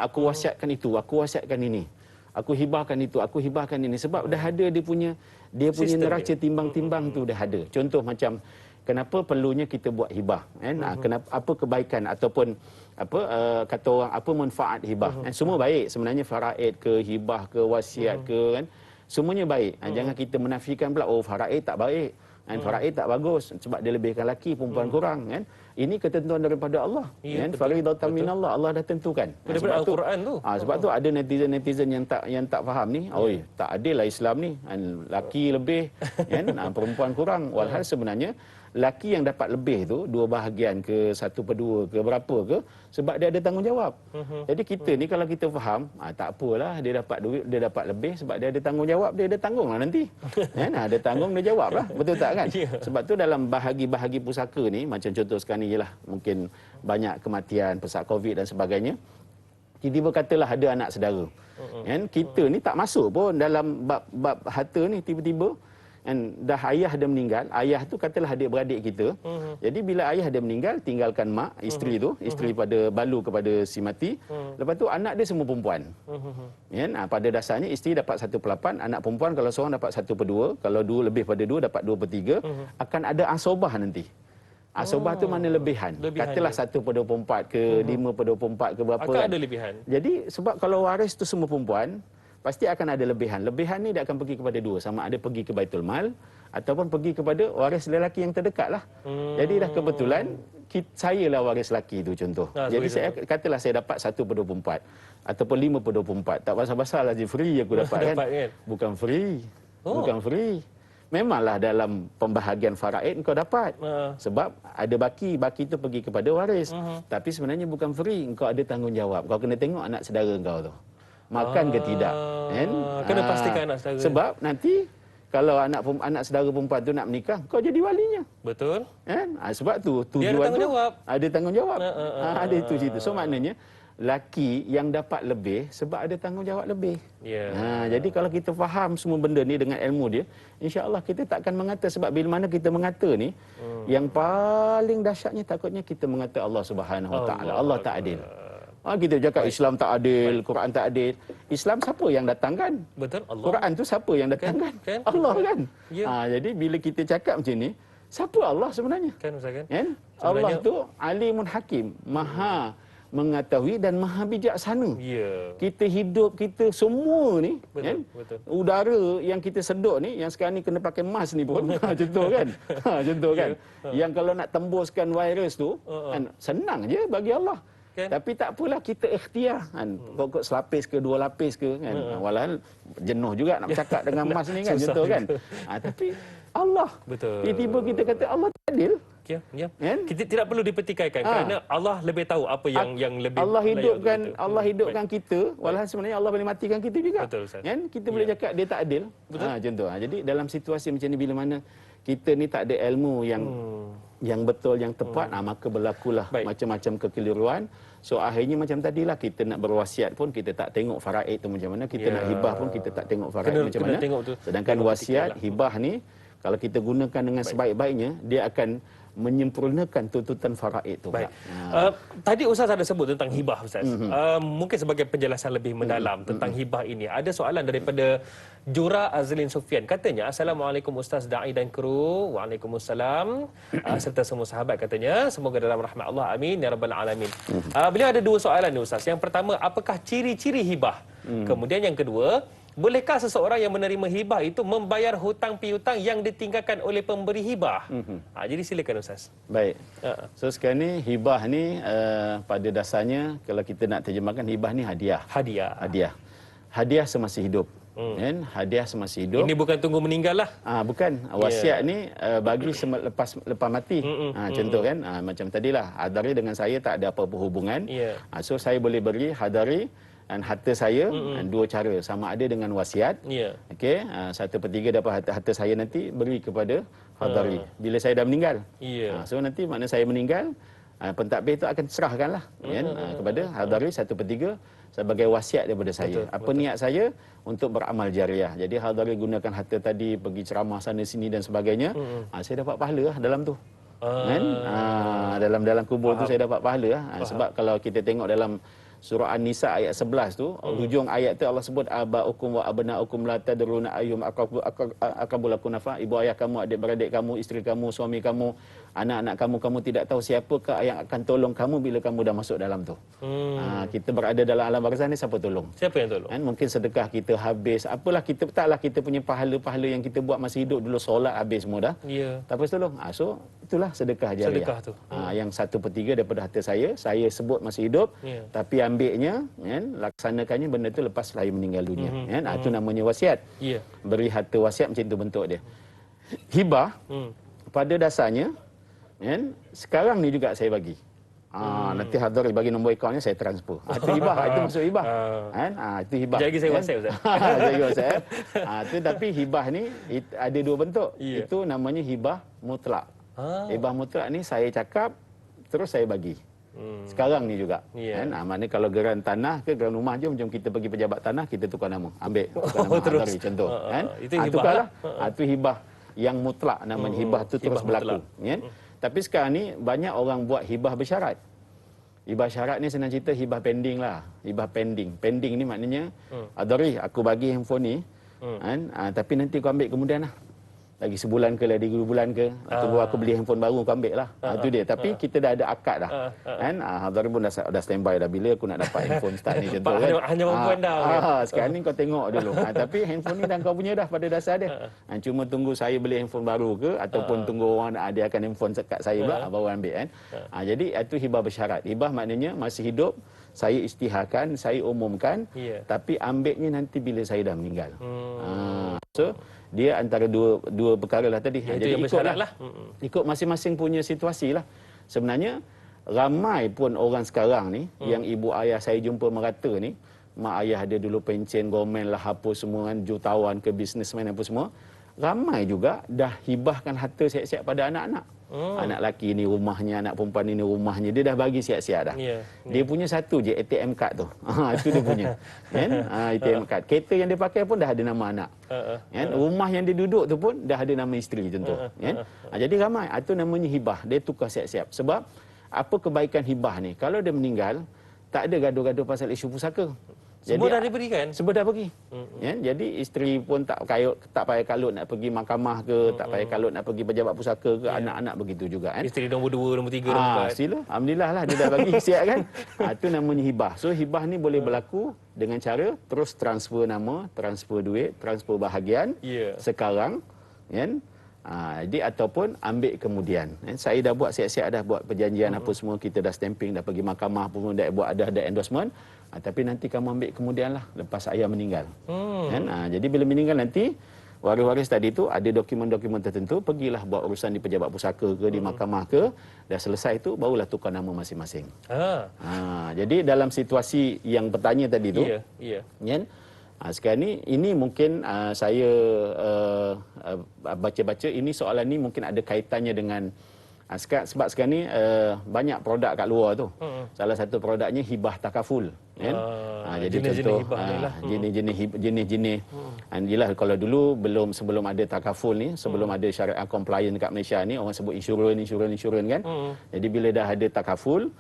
Speaker 2: Aku wasiatkan itu, aku wasiatkan ini. Aku hibahkan itu, aku hibahkan ini. Sebab dah ada dia punya neraca timbang-timbang tu dah ada. Contoh macam kenapa perlunya kita buat hibah kan? Kenapa, apa kebaikan ataupun kata orang apa manfaat hibah. Semua baik sebenarnya, faraid ke, hibah ke, wasiat ke kan. Semuanya baik. Jangan kita menafikan pula faraid tak baik. Faraid tak bagus sebab dia lebihkan lelaki, perempuan kurang kan. Ini ketentuan daripada Allah kan. Faridatan minallah, Allah dah tentukan.
Speaker 1: Daripada Al-Quran tu.
Speaker 2: Sebab tu ada netizen yang tak faham ni. Tak adil lah Islam ni. Laki lebih kan, perempuan kurang. Walhal sebenarnya laki yang dapat lebih tu 2 bahagian ke 1/2 ke berapa ke, sebab dia ada tanggungjawab. Jadi kita ni kalau kita faham, tak apalah dia dapat duit, dia dapat lebih sebab dia ada tanggungjawab, dia ada tanggunglah nanti. Kan? Dia tanggung, dia jawablah. Betul tak kan? Sebab tu dalam bahagi-bahagi pusaka ni, macam contoh sekarang ni jelah, mungkin banyak kematian pasal Covid dan sebagainya. Tiba-tiba katalah ada anak saudara. Kan? Kita ni tak masuk pun dalam bab harta ni, tiba-tiba dah ayah dia meninggal. Ayah tu katalah adik-beradik kita. Jadi bila ayah dia meninggal, tinggalkan mak, isteri tu, isteri pada balu kepada si mati. Lepas tu anak dia semua perempuan. Pada dasarnya isteri dapat 1/8, anak perempuan kalau seorang dapat 1/2, kalau dua lebih pada 2 dapat 2/3. Akan ada asobah nanti. Asobah tu mana lebihan. Katalah 1/24 ke 5/24 ke berapa.
Speaker 1: Akan ada lebihan.
Speaker 2: Jadi sebab kalau waris tu semua perempuan, pasti akan ada lebihan. Lebihan ni dia akan pergi kepada 2. Sama ada pergi ke Baitul Mal ataupun pergi kepada waris lelaki yang terdekat lah. Jadi dah kebetulan saya lah waris lelaki tu contoh. Jadi saya katalah saya dapat 1/24 ataupun 5/24. Tak pasal-pasal lah free aku dapat kan. Bukan free. Bukan free. Memanglah dalam pembahagian faraid kau dapat. Sebab ada baki tu pergi kepada waris. Tapi sebenarnya bukan free. Kau ada tanggungjawab. Kau kena tengok anak saudara kau tu makan ke tidak kan.
Speaker 1: Kena pastikan anak saudara.
Speaker 2: Sebab nanti kalau anak saudara perempuan tu nak menikah, kau jadi walinya.
Speaker 1: Betul
Speaker 2: Kan? Sebab tu tujuan
Speaker 1: dia ada tanggungjawab.
Speaker 2: Ada tanggungjawab. Ada itu cerita. So maknanya laki yang dapat lebih sebab ada tanggungjawab lebih. Jadi kalau kita faham semua benda ni dengan ilmu dia, insya-Allah kita tak akan mengata. Sebab bila mana kita mengata ni, yang paling dahsyatnya takutnya kita mengata Allah Subhanahu Wa Taala. Allah tak adil. Kita cakap Islam tak adil, Quran tak adil. Islam siapa yang datangkan?
Speaker 1: Betul, Allah.
Speaker 2: Quran tu siapa yang datangkan?
Speaker 1: Kan?
Speaker 2: Allah kan?
Speaker 1: Ya.
Speaker 2: Jadi bila kita cakap macam ni, siapa Allah sebenarnya?
Speaker 1: Kan Ustaz kan?
Speaker 2: Allah tu alimun hakim, maha mengetahui dan maha bijaksana. Kita hidup kita semua ni,
Speaker 1: betul.
Speaker 2: Udara yang kita sedut ni, yang sekarang ni kena pakai mask ni pun, contoh kan? Contoh kan? Yang kalau nak tembuskan virus tu, kan senang je bagi Allah.
Speaker 1: Kan?
Speaker 2: Tapi tak apalah, kita ikhtiar kan. Pokok selapis ke 2 lapis ke kan. Walhal jenuh juga nak bercakap dengan Mas ni kan,
Speaker 1: Susah
Speaker 2: contoh kan.
Speaker 1: juga.
Speaker 2: Tapi Allah,
Speaker 1: Betul.
Speaker 2: tiba-tiba kita kata Allah tak adil.
Speaker 1: Ya, ya.
Speaker 2: Kan?
Speaker 1: Kita tidak perlu dipertikaikan kerana Allah lebih tahu apa yang lebih
Speaker 2: Allah
Speaker 1: layak
Speaker 2: hidupkan
Speaker 1: untuk kita.
Speaker 2: Allah hidupkan kita, walhal sebenarnya Allah boleh matikan kita juga.
Speaker 1: Betul, Ustaz.
Speaker 2: Kan? Kita boleh cakap dia tak adil. Contoh. Jadi dalam situasi macam ni, bila mana kita ni tak ada ilmu yang betul, yang tepat, maka berlakulah macam-macam kekeliruan. So akhirnya macam tadilah, kita nak berwasiat pun kita tak tengok faraid tu macam mana, kita nak hibah pun kita tak tengok faraid macam mana. Sedangkan wasiat, hibah ni kalau kita gunakan dengan sebaik-baiknya, dia akan menyempurnakan tuntutan faraid tu.
Speaker 1: Baik. Tadi Ustaz ada sebut tentang hibah, Ustaz. Mungkin sebagai penjelasan lebih mendalam tentang hibah ini, ada soalan daripada Jura Azlin Sufian. Katanya, Assalamualaikum Ustaz Da'i dan kru. Waalaikumsalam. Serta semua sahabat katanya. Semoga dalam rahmat Allah. Amin. Ya Rabbal Alamin. Beliau ada 2 soalan ni, Ustaz. Yang pertama, apakah ciri-ciri hibah? Kemudian yang kedua, bolehkah seseorang yang menerima hibah itu membayar hutang piutang yang ditinggalkan oleh pemberi hibah? Jadi silakan Ustaz.
Speaker 2: Baik. So sekarang ni hibah ni pada dasarnya, kalau kita nak terjemahkan, hibah ni hadiah. Hadiah semasa hidup. Kan? Hadiah semasa hidup.
Speaker 1: Ini bukan tunggu meninggal lah.
Speaker 2: Bukan. Wasiat ni bagi lepas mati. Contoh kan, macam tadilah, Hadari dengan saya tak ada apa-apa hubungan. So saya boleh beri Hadari dan harta saya 2 cara, sama ada dengan wasiat. Okey, 1/3 dapat harta saya nanti beri kepada Hadari bila saya dah meninggal. So nanti makna saya meninggal, pentadbir itu akan serahkanlah kan, kepada Hadari 1/3 sebagai wasiat daripada saya. Apa niat saya? Untuk beramal jariah. Jadi Hadari gunakan harta tadi pergi ceramah sana sini dan sebagainya. Saya dapat pahala dalam tu. Kan? Dalam kubur tu saya dapat pahala. Sebab kalau kita tengok dalam surah An-Nisa ayat 11 tu, hujung ayat tu Allah sebut abaukum wa abnaukum la tadruna ayyum aqrabul lakum nafa. Ibu ayah kamu, adik-beradik kamu, isteri kamu, suami kamu, anak-anak kamu tidak tahu siapakah yang akan tolong kamu bila kamu dah masuk dalam tu. Kita berada dalam alam barzah ni, siapa tolong?
Speaker 1: Siapa yang tolong?
Speaker 2: Kan? Mungkin sedekah kita habis, apalah kita, taklah kita punya pahala-pahala yang kita buat masa hidup dulu, solat habis semua dah. Tak apa tolong. So itulah sedekah jariah.
Speaker 1: Sedekah tu.
Speaker 2: Yang 1/3 daripada harta saya sebut masa hidup, tapi ambilnya kan, laksanakannya benda tu lepas saya meninggal dunia. Kan? Itu namanya wasiat. Beri harta wasiat, macam tu bentuk dia. Hibah pada dasarnya kan, sekarang ni juga saya bagi. Nanti Hadari bagi nombor akaunnya, saya transfer. Itu hibah, itu masuk hibah. Kan? Itu hibah.
Speaker 1: Jadi saya WhatsApp, Ustaz.
Speaker 2: Jadi WhatsApp. Tapi hibah ni ada 2 bentuk. Itu namanya hibah mutlak. Hibah mutlak ni saya cakap terus saya bagi. Sekarang ni juga. Kan? Maknanya kalau geran tanah ke geran rumah, jom kita pergi pejabat tanah, kita tukar nama. Ambil tukar nama Hadari contoh. Kan?
Speaker 1: Itu hibah.
Speaker 2: Tukarlah. Itu hibah yang mutlak namanya. Hibah tu terus berlaku. Kan? Tapi sekarang ni banyak orang buat hibah bersyarat. Hibah syarat ni senang cerita hibah pending lah. Hibah pending. Pending ni maknanya, Hadari aku bagi handphone ni, kan? Tapi nanti kau ambil kemudian lah. Lagi sebulan ke, lagi 2 bulan ke, tunggu aku beli handphone baru, kau ambil lah. Itu dia. Tapi kita dah ada akad dah. Kan? Hadari pun dah standby dah. Bila aku nak dapat handphone start ni contoh kan.
Speaker 1: Hanya perempuan dah.
Speaker 2: Sekarang ni kau tengok dulu. Tapi handphone ni dah kau punya dah pada dasar dia. Cuma tunggu saya beli handphone baru ke, ataupun tunggu orang nak hadiahkan handphone kat saya pula, baru ambil kan. Jadi itu hibah bersyarat. Hibah maknanya masih hidup, saya isytiharkan, saya umumkan, tapi ambilnya nanti bila saya dah meninggal. So dia antara dua perkara lah tadi. Jadi ikutlah, ikut masing-masing punya situasi lah. Sebenarnya ramai pun orang sekarang ni yang ibu ayah saya jumpa merata ni, mak ayah dia dulu pencen gomen lah apa semua kan, jutawan ke bisnesmen apa semua, ramai juga dah hibahkan harta siap-siap pada anak-anak. Anak lelaki ni rumahnya, anak perempuan ni rumahnya, dia dah bagi siap-siap dah. Dia punya satu je ATM card tu. Itu dia punya. Kan? ATM card. Kereta yang dia pakai pun dah ada nama anak. Kan? Rumah yang dia duduk tu pun dah ada nama isteri contoh. Kan? Jadi ramai. Itu namanya hibah. Dia tukar siap-siap. Sebab apa kebaikan hibah ni? Kalau dia meninggal, tak ada gaduh-gaduh pasal isu pusaka.
Speaker 1: Semua dah diberikan.
Speaker 2: Semua dah bagi. Ya, jadi isteri pun tak payah kalut nak pergi mahkamah ke, tak payah kalut nak pergi pejabat pusaka ke, anak-anak begitu juga kan.
Speaker 1: Isteri nombor 2, nombor 3, nombor 4.
Speaker 2: Sila. Alhamdulillah lah dia dah bagi siap kan. Itu namanya hibah. So hibah ni boleh berlaku dengan cara terus transfer nama, transfer duit, transfer bahagian sekarang kan. Jadi ataupun ambil kemudian. Saya dah buat siap-siap, dah buat perjanjian apa semua, kita dah stamping, dah pergi mahkamah pun, dah buat ada endorsement. Tapi nanti kamu ambil kemudian lah lepas ayah meninggal. Jadi bila meninggal nanti waris-waris tadi tu ada dokumen-dokumen tertentu, pergilah buat urusan di pejabat pusaka ke, di mahkamah ke, dah selesai tu barulah tukar nama masing-masing. Jadi dalam situasi yang bertanya tadi tu, kan? Sekarang ni ini mungkin saya baca-baca ini soalan ni mungkin ada kaitannya dengan sebab sekarang ni banyak produk kat luar tu. Salah satu produknya hibah takaful, kan? Jadi contoh jenis-jenis jelas kalau dulu sebelum ada takaful ni, sebelum ada syariah compliant kat Malaysia ni, orang sebut insurans kan. Jadi bila dah ada takaful,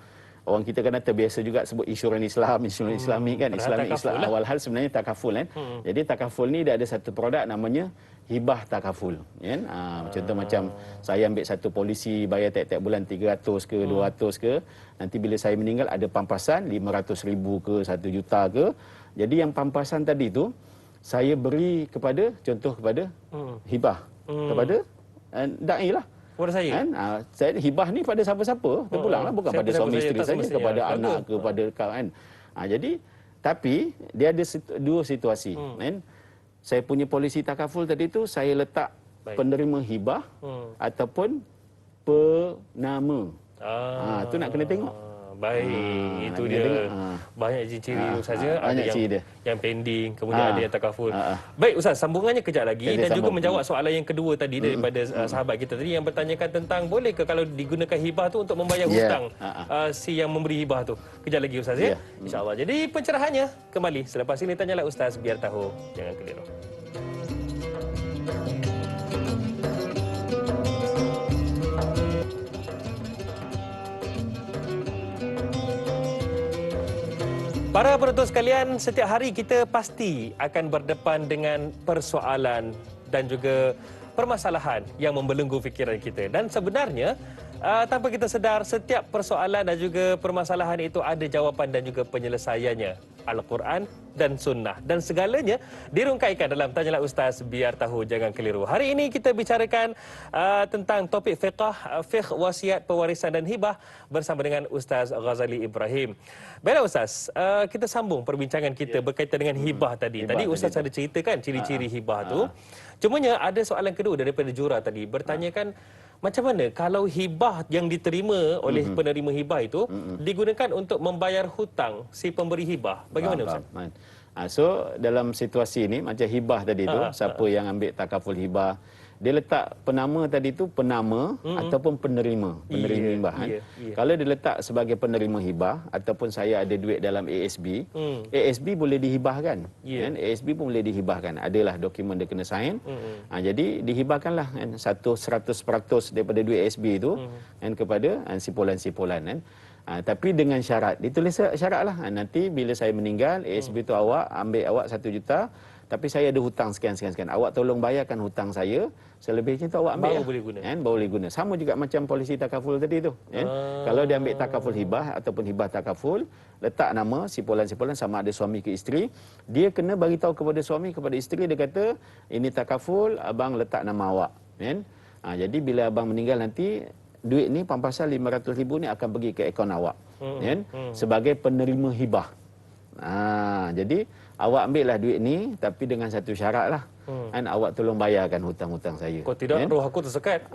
Speaker 2: orang kita kan terbiasa juga sebut insurans Islami kan, Islamic Islam lah. Awal hal sebenarnya takaful kan. Jadi takaful ni dia ada satu produk namanya hibah takaful, kan. Contoh macam saya ambil satu polisi bayar tiap-tiap bulan 300 ke 200 ke, nanti bila saya meninggal ada pampasan 500,000 ke 1 juta ke. Jadi yang pampasan tadi tu saya beri kepada hibah kepada dai lah.
Speaker 1: Kepada saya?
Speaker 2: Kan? Saya hibah ni pada siapa-siapa terpulanglah, bukan pada suami isteri saja, kepada anak ke, pada kawan. Jadi tapi dia ada dua situasi, kan? Saya punya polisi takaful tadi tu saya letak penerima hibah ataupun penama. Tu nak kena tengok.
Speaker 1: Baik, itu dia. Banyak ciri saja, ada yang pending, kemudian ada yang takaful. Baik Ustaz, sambungannya kejap lagi dan juga menjawab soalan yang kedua tadi daripada sahabat kita tadi yang bertanyakan tentang boleh ke kalau digunakan hibah tu untuk membayar hutang si yang memberi hibah tu. Kejap lagi Ustaz, ya. InsyaAllah. Jadi pencerahannya kembali selepas ini. Tanyalah Ustaz, biar tahu, jangan keliru. Para penonton sekalian, setiap hari kita pasti akan berdepan dengan persoalan dan juga permasalahan yang membelenggu fikiran kita. Dan sebenarnya, tanpa kita sedar, setiap persoalan dan juga permasalahan itu ada jawapan dan juga penyelesaiannya. Al-Quran dan Sunnah. Dan segalanya dirungkaikan dalam Tanyalah Ustaz, biar tahu, jangan keliru. Hari ini kita bicarakan tentang topik fiqh wasiat, pewarisan dan hibah bersama dengan Ustaz Ghazali Ibrahim. Baiklah Ustaz, kita sambung perbincangan kita berkaitan dengan hibah tadi. Tadi Ustaz ada ceritakan ciri-ciri hibah tu. Cumanya ada soalan kedua daripada jura tadi, bertanyakan macam mana kalau hibah yang diterima oleh penerima hibah itu digunakan untuk membayar hutang si pemberi hibah. Bagaimana Ustaz?
Speaker 2: So dalam situasi ini macam hibah tadi tu, siapa yang ambil takaful hibah, dia letak penama tadi tu penama ataupun penerima hibah. Kalau dia letak sebagai penerima hibah ataupun saya ada duit dalam ASB, ASB boleh dihibahkan. Kan? ASB pun boleh dihibahkan. Adalah dokumen dia kena sign. Jadi dihibahkanlah kan 100% daripada duit ASB itu kan kepada sipulan-sipulan kan. Tapi dengan syarat, ditulis syarat lah. Nanti bila saya meninggal, ASB itu ambil awak 1 juta, tapi saya ada hutang sekian. Awak tolong bayarkan hutang saya, selebihnya tu awak ambil.
Speaker 1: Baru boleh guna.
Speaker 2: Baru boleh guna. Sama juga macam polisi takaful tadi tu. Kalau dia ambil takaful hibah ataupun hibah takaful, letak nama sipulan-sipulan sama ada suami ke isteri, dia kena bagi tahu kepada suami, kepada isteri, dia kata, ini takaful, abang letak nama awak. Jadi bila abang meninggal nanti, duit ni pampasan 500,000 ni akan pergi ke akaun awak. Sebagai penerima hibah. Jadi awak ambil lah duit ni, tapi dengan satu syarat lah. Awak tolong bayarkan hutang-hutang saya.
Speaker 1: Kalau tidak, roh aku tersekat.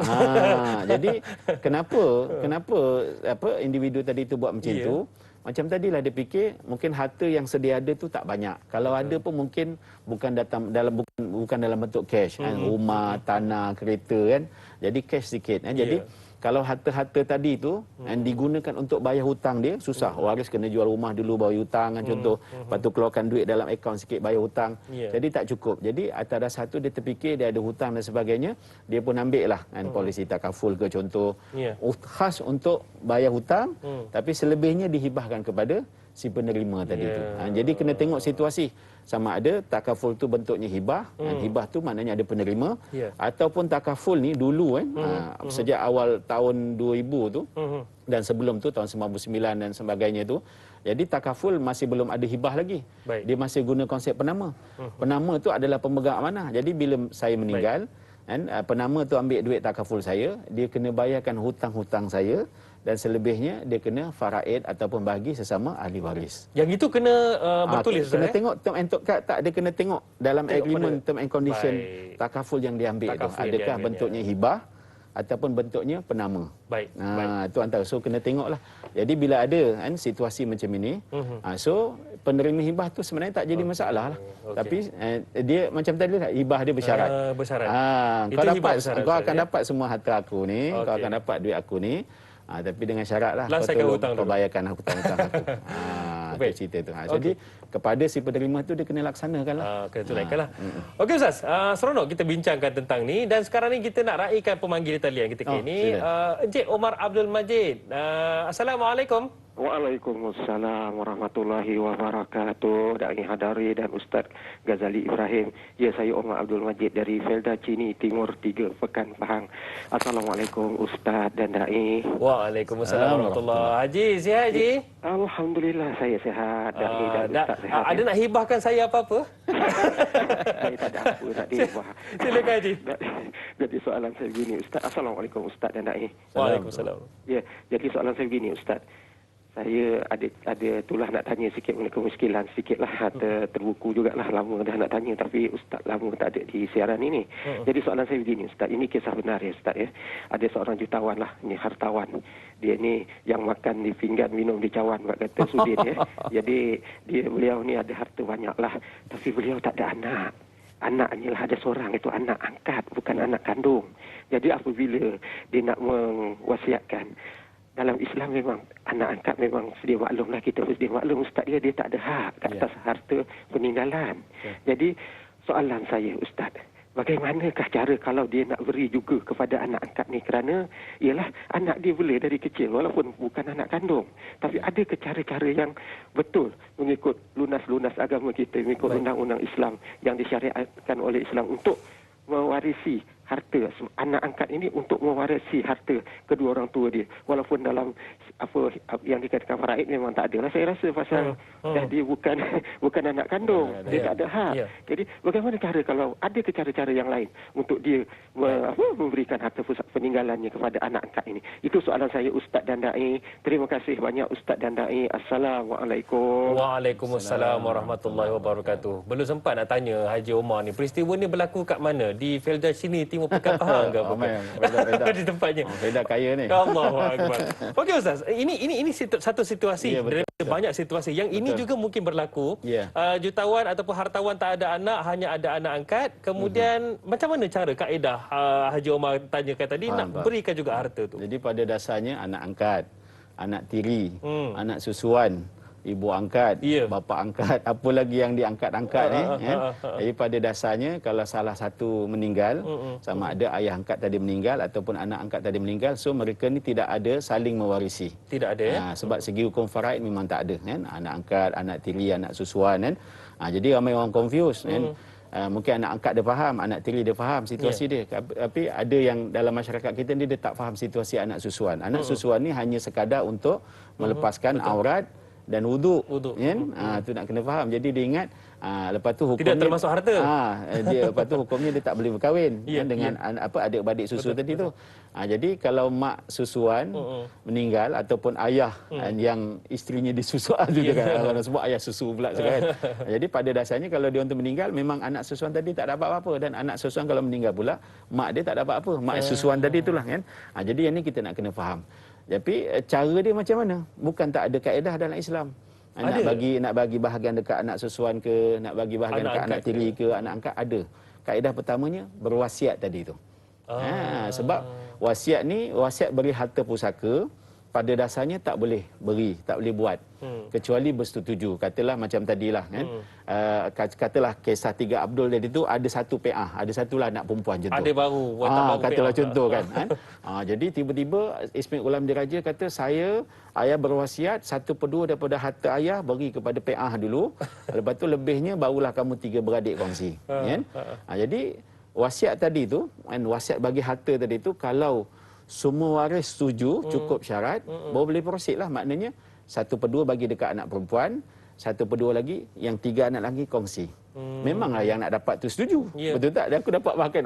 Speaker 2: Jadi kenapa individu tadi tu buat macam tu? Macam tadilah dia fikir mungkin harta yang sedia ada tu tak banyak. Kalau ada pun mungkin bukan dalam bentuk cash, rumah, tanah, kereta kan. Jadi cash sikit. Jadi kalau harta-harta tadi tu digunakan untuk bayar hutang dia, susah. Waris kena jual rumah dulu bayar hutang kan contoh. Lepas tu keluarkan duit dalam akaun sikit bayar hutang. Jadi tak cukup. Jadi atas dasar tu dia terfikir dia ada hutang dan sebagainya, dia pun ambil lah polisi takaful ke contoh. Khas untuk bayar hutang, tapi selebihnya dihibahkan kepada si penerima tadi tu. Jadi kena tengok situasi. Sama ada takaful tu bentuknya hibah, hibah tu maknanya ada penerima, ataupun takaful ni dulu sejak awal tahun 2000 tu dan sebelum tu tahun 99 dan sebagainya tu. Jadi takaful masih belum ada hibah lagi. Dia masih guna konsep penama. Penama tu adalah pemegang amanah. Jadi bila saya meninggal, Kan penama tu ambil duit takaful saya, dia kena bayarkan hutang-hutang saya, dan selebihnya dia kena faraid ataupun bagi sesama ahli waris.
Speaker 1: Yang itu kena bertulis,
Speaker 2: Kena
Speaker 1: Ustaz,
Speaker 2: tengok term and tak ada, kena tengok dalam
Speaker 1: Tengok
Speaker 2: agreement
Speaker 1: pada-
Speaker 2: term and condition
Speaker 1: Baik.
Speaker 2: takaful yang diambil tu.
Speaker 1: Takaful yang
Speaker 2: Adakah
Speaker 1: diambilnya.
Speaker 2: bentuknya hibah ataupun bentuknya penama.
Speaker 1: Baik. Baik.
Speaker 2: Itu antara. So kena tengoklah. Jadi bila ada kan situasi macam ini, so penerima hibah tu sebenarnya tak jadi masalah lah.
Speaker 1: Okey.
Speaker 2: Tapi dia macam tadi lah, hibah dia bersyarat.
Speaker 1: Bersyarat.
Speaker 2: Kau
Speaker 1: Itu hibah
Speaker 2: dapat,
Speaker 1: bersyarat,
Speaker 2: kau
Speaker 1: Ustaz,
Speaker 2: akan
Speaker 1: ya?
Speaker 2: dapat semua harta aku ni, kau
Speaker 1: Okey.
Speaker 2: akan dapat duit aku ni. Tapi dengan syarat lah, kau
Speaker 1: Selesaikan
Speaker 2: tolong
Speaker 1: hutang
Speaker 2: kau
Speaker 1: dulu.
Speaker 2: bayarkan hutang-hutang aku. Itu
Speaker 1: Baik.
Speaker 2: cerita tu. Jadi kepada si penerima tu dia kena laksanakan lah.
Speaker 1: Kena tunaikan lah. Okey Ustaz, seronok kita bincangkan tentang ni, dan sekarang ni kita nak raikan pemanggil di talian ketika ini. Encik Omar Abdul Majid. Assalamualaikum.
Speaker 3: Waalaikumsalam warahmatullahi wabarakatuh. Dai Hadari dan Ustaz Ghazali Ibrahim. Ya, saya Omar Abdul Majid dari Felda Cini Timur 3 Pekan Pahang. Assalamualaikum Ustaz dan Dai.
Speaker 1: Waalaikumsalam warahmatullahi. Haji, sihat Haji?
Speaker 3: Alhamdulillah saya sihat. Dai dan Ustaz sihat.
Speaker 1: Ada nak hibahkan saya apa-apa?
Speaker 3: Saya tak ada apa nak dihibah.
Speaker 1: Silakan Haji.
Speaker 3: Jadi soalan saya begini Ustaz. Assalamualaikum Ustaz dan Dai.
Speaker 1: Waalaikumsalam.
Speaker 3: Ya, jadi soalan saya begini Ustaz. Saya ada itulah nak tanya sikit mengenai kemiskinan sikitlah, terbuku jugalah, lama dah nak tanya tapi Ustaz lama tak ada di siaran ini. Jadi soalan saya begini Ustaz, ini kisah benar ya Ustaz ya. Ada seorang jutawan lah, ni hartawan. Dia ni yang makan di pinggan, minum di cawan, buat kata Sudin ya. Jadi beliau ni ada harta banyak lah, tapi beliau tak ada anak. Anaknya lah ada seorang, itu anak angkat, bukan anak kandung. Jadi apabila dia nak mewasiatkan, dalam Islam memang anak angkat memang sedia maklum lah, kita sedia maklum Ustaz, dia tak ada hak ke atas harta peninggalan. Jadi soalan saya Ustaz, bagaimanakah cara kalau dia nak beri juga kepada anak angkat ni, kerana ialah anak dia boleh dari kecil walaupun bukan anak kandung, tapi ada ke cara-cara yang betul mengikut lunas-lunas agama kita, mengikut undang-undang Islam yang disyariatkan oleh Islam untuk mewarisi harta anak angkat ini, untuk mewarisi harta kedua orang tua dia, walaupun dalam apa yang dikatakan faraid memang tak ada lah saya rasa, pasal dah dia bukan anak kandung, dia tak ada hak. Jadi bagaimana cara kalau ada cara-cara yang lain untuk dia memberikan harta pusat peninggalannya kepada anak angkat ini? Itu soalan saya Ustaz dan Dai. Terima kasih banyak Ustaz dan Dai. Assalamualaikum.
Speaker 1: Waalaikumsalam warahmatullahi wabarakatuh. Belum sempat nak tanya Haji Omar ni, peristiwa ni berlaku kat mana? Di Felda Cini Timur Pekan Pahang ke apa? Di tempatnya.
Speaker 2: Felda kaya ni.
Speaker 1: Allahu akbar. Okey Ustaz, ini satu situasi dari banyak situasi yang ini juga mungkin berlaku. Jutawan ataupun hartawan tak ada anak, hanya ada anak angkat. Kemudian macam mana cara kaedah Haji Omar tanyakan tadi nak berikan juga harta tu?
Speaker 2: Jadi pada dasarnya anak angkat, anak tiri, anak susuan, ibu angkat, bapa angkat, apa lagi yang diangkat-angkat ni kan. Jadi pada dasarnya kalau salah satu meninggal, sama ada ayah angkat tadi meninggal ataupun anak angkat tadi meninggal, so mereka ni tidak ada saling mewarisi.
Speaker 1: Tidak ada ya.
Speaker 2: Sebab segi hukum faraid memang tak ada kan. Anak angkat, anak tiri, anak susuan kan. Jadi ramai orang confuse kan. Mungkin anak angkat dia faham, anak tiri dia faham situasi dia. Tapi ada yang dalam masyarakat kita ni dia tak faham situasi anak susuan. Anak susuan ni hanya sekadar untuk melepaskan aurat dan wuduk. Kan? Tu nak kena faham. Jadi dia ingat lepas tu hukumnya
Speaker 1: tidak termasuk harta.
Speaker 2: Lepas tu hukumnya dia tak boleh berkahwin kan, dengan adik-beradik susu tadi tu. Jadi kalau mak susuan meninggal ataupun ayah yang isterinya disusu tu kan, orang sebut ayah susu pula kan. Jadi pada dasarnya kalau dia untuk meninggal, memang anak susuan tadi tak dapat apa-apa, dan anak susuan kalau meninggal pula mak dia tak dapat apa, mak susuan tadi itulah kan. Jadi yang ni kita nak kena faham. Tapi cara dia macam mana? Bukan tak ada kaedah dalam Islam. Nak bagi bahagian dekat anak susuan ke, nak bagi bahagian dekat anak tiri ke, anak angkat, ada. Kaedah pertamanya berwasiat tadi tu. Sebab wasiat ni, wasiat beri harta pusaka, pada dasarnya tak boleh beri, tak boleh buat kecuali bersetuju. Katalah macam tadilah kan. Katalah kisah 3 Abdul tadi tu, ada satu PA, ada satulah anak perempuan contoh.
Speaker 1: Ada baru
Speaker 2: katalah contoh kan. Jadi tiba-tiba Ismail Ulam Diraja kata, saya ayah berwasiat 1/2 daripada harta ayah bagi kepada PA dulu. Lepas tu lebihnya barulah kamu 3 beradik kongsi. Kan? Jadi wasiat tadi tu, wasiat bagi harta tadi tu, kalau semua waris setuju, cukup syarat, baru boleh proceed lah. Maknanya 1/2 bagi dekat anak perempuan, 1/2 lagi, yang 3 anak lagi kongsi. Memanglah yang nak dapat tu setuju.
Speaker 1: Ya.
Speaker 2: Betul tak? Dan aku dapat bahkan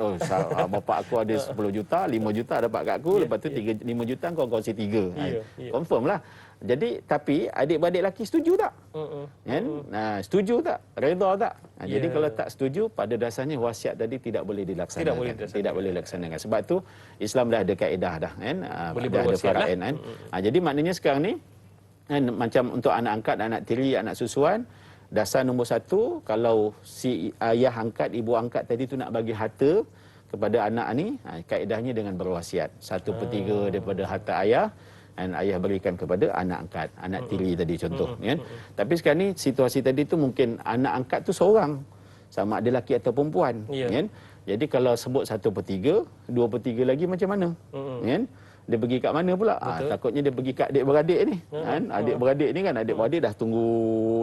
Speaker 2: bapak aku ada 10 juta, 5 juta dapat kat aku, lepas tu 5 juta kau kongsi 3. Confirm lah. Jadi tapi adik-beradik lelaki setuju tak? Kan? Setuju tak? Redha tak? Jadi kalau tak setuju, pada dasarnya wasiat tadi tidak boleh dilaksanakan. Tidak boleh dilaksanakan. Sebab tu Islam dah ada kaedah dah, kan?
Speaker 1: Boleh
Speaker 2: dah ada
Speaker 1: berwasiat lah.
Speaker 2: faraid, kan? Jadi maknanya sekarang ni kan, macam untuk anak angkat, anak tiri, anak susuan, dasar nombor 1, kalau si ayah angkat, ibu angkat tadi tu nak bagi harta kepada anak ni, kaedahnya dengan berwasiat. 1/3 daripada harta ayah, dan ayah berikan kepada anak angkat, anak tiri tadi contoh, kan. Tapi sekarang ni situasi tadi tu mungkin anak angkat tu seorang, sama ada lelaki atau perempuan, kan. Jadi kalau sebut 1/3, 2/3 lagi macam mana, kan? Dia pergi kat mana pula? Takutnya dia pergi kat adik-beradik ni, kan. Adik-beradik ni kan, adik-beradik dah tunggu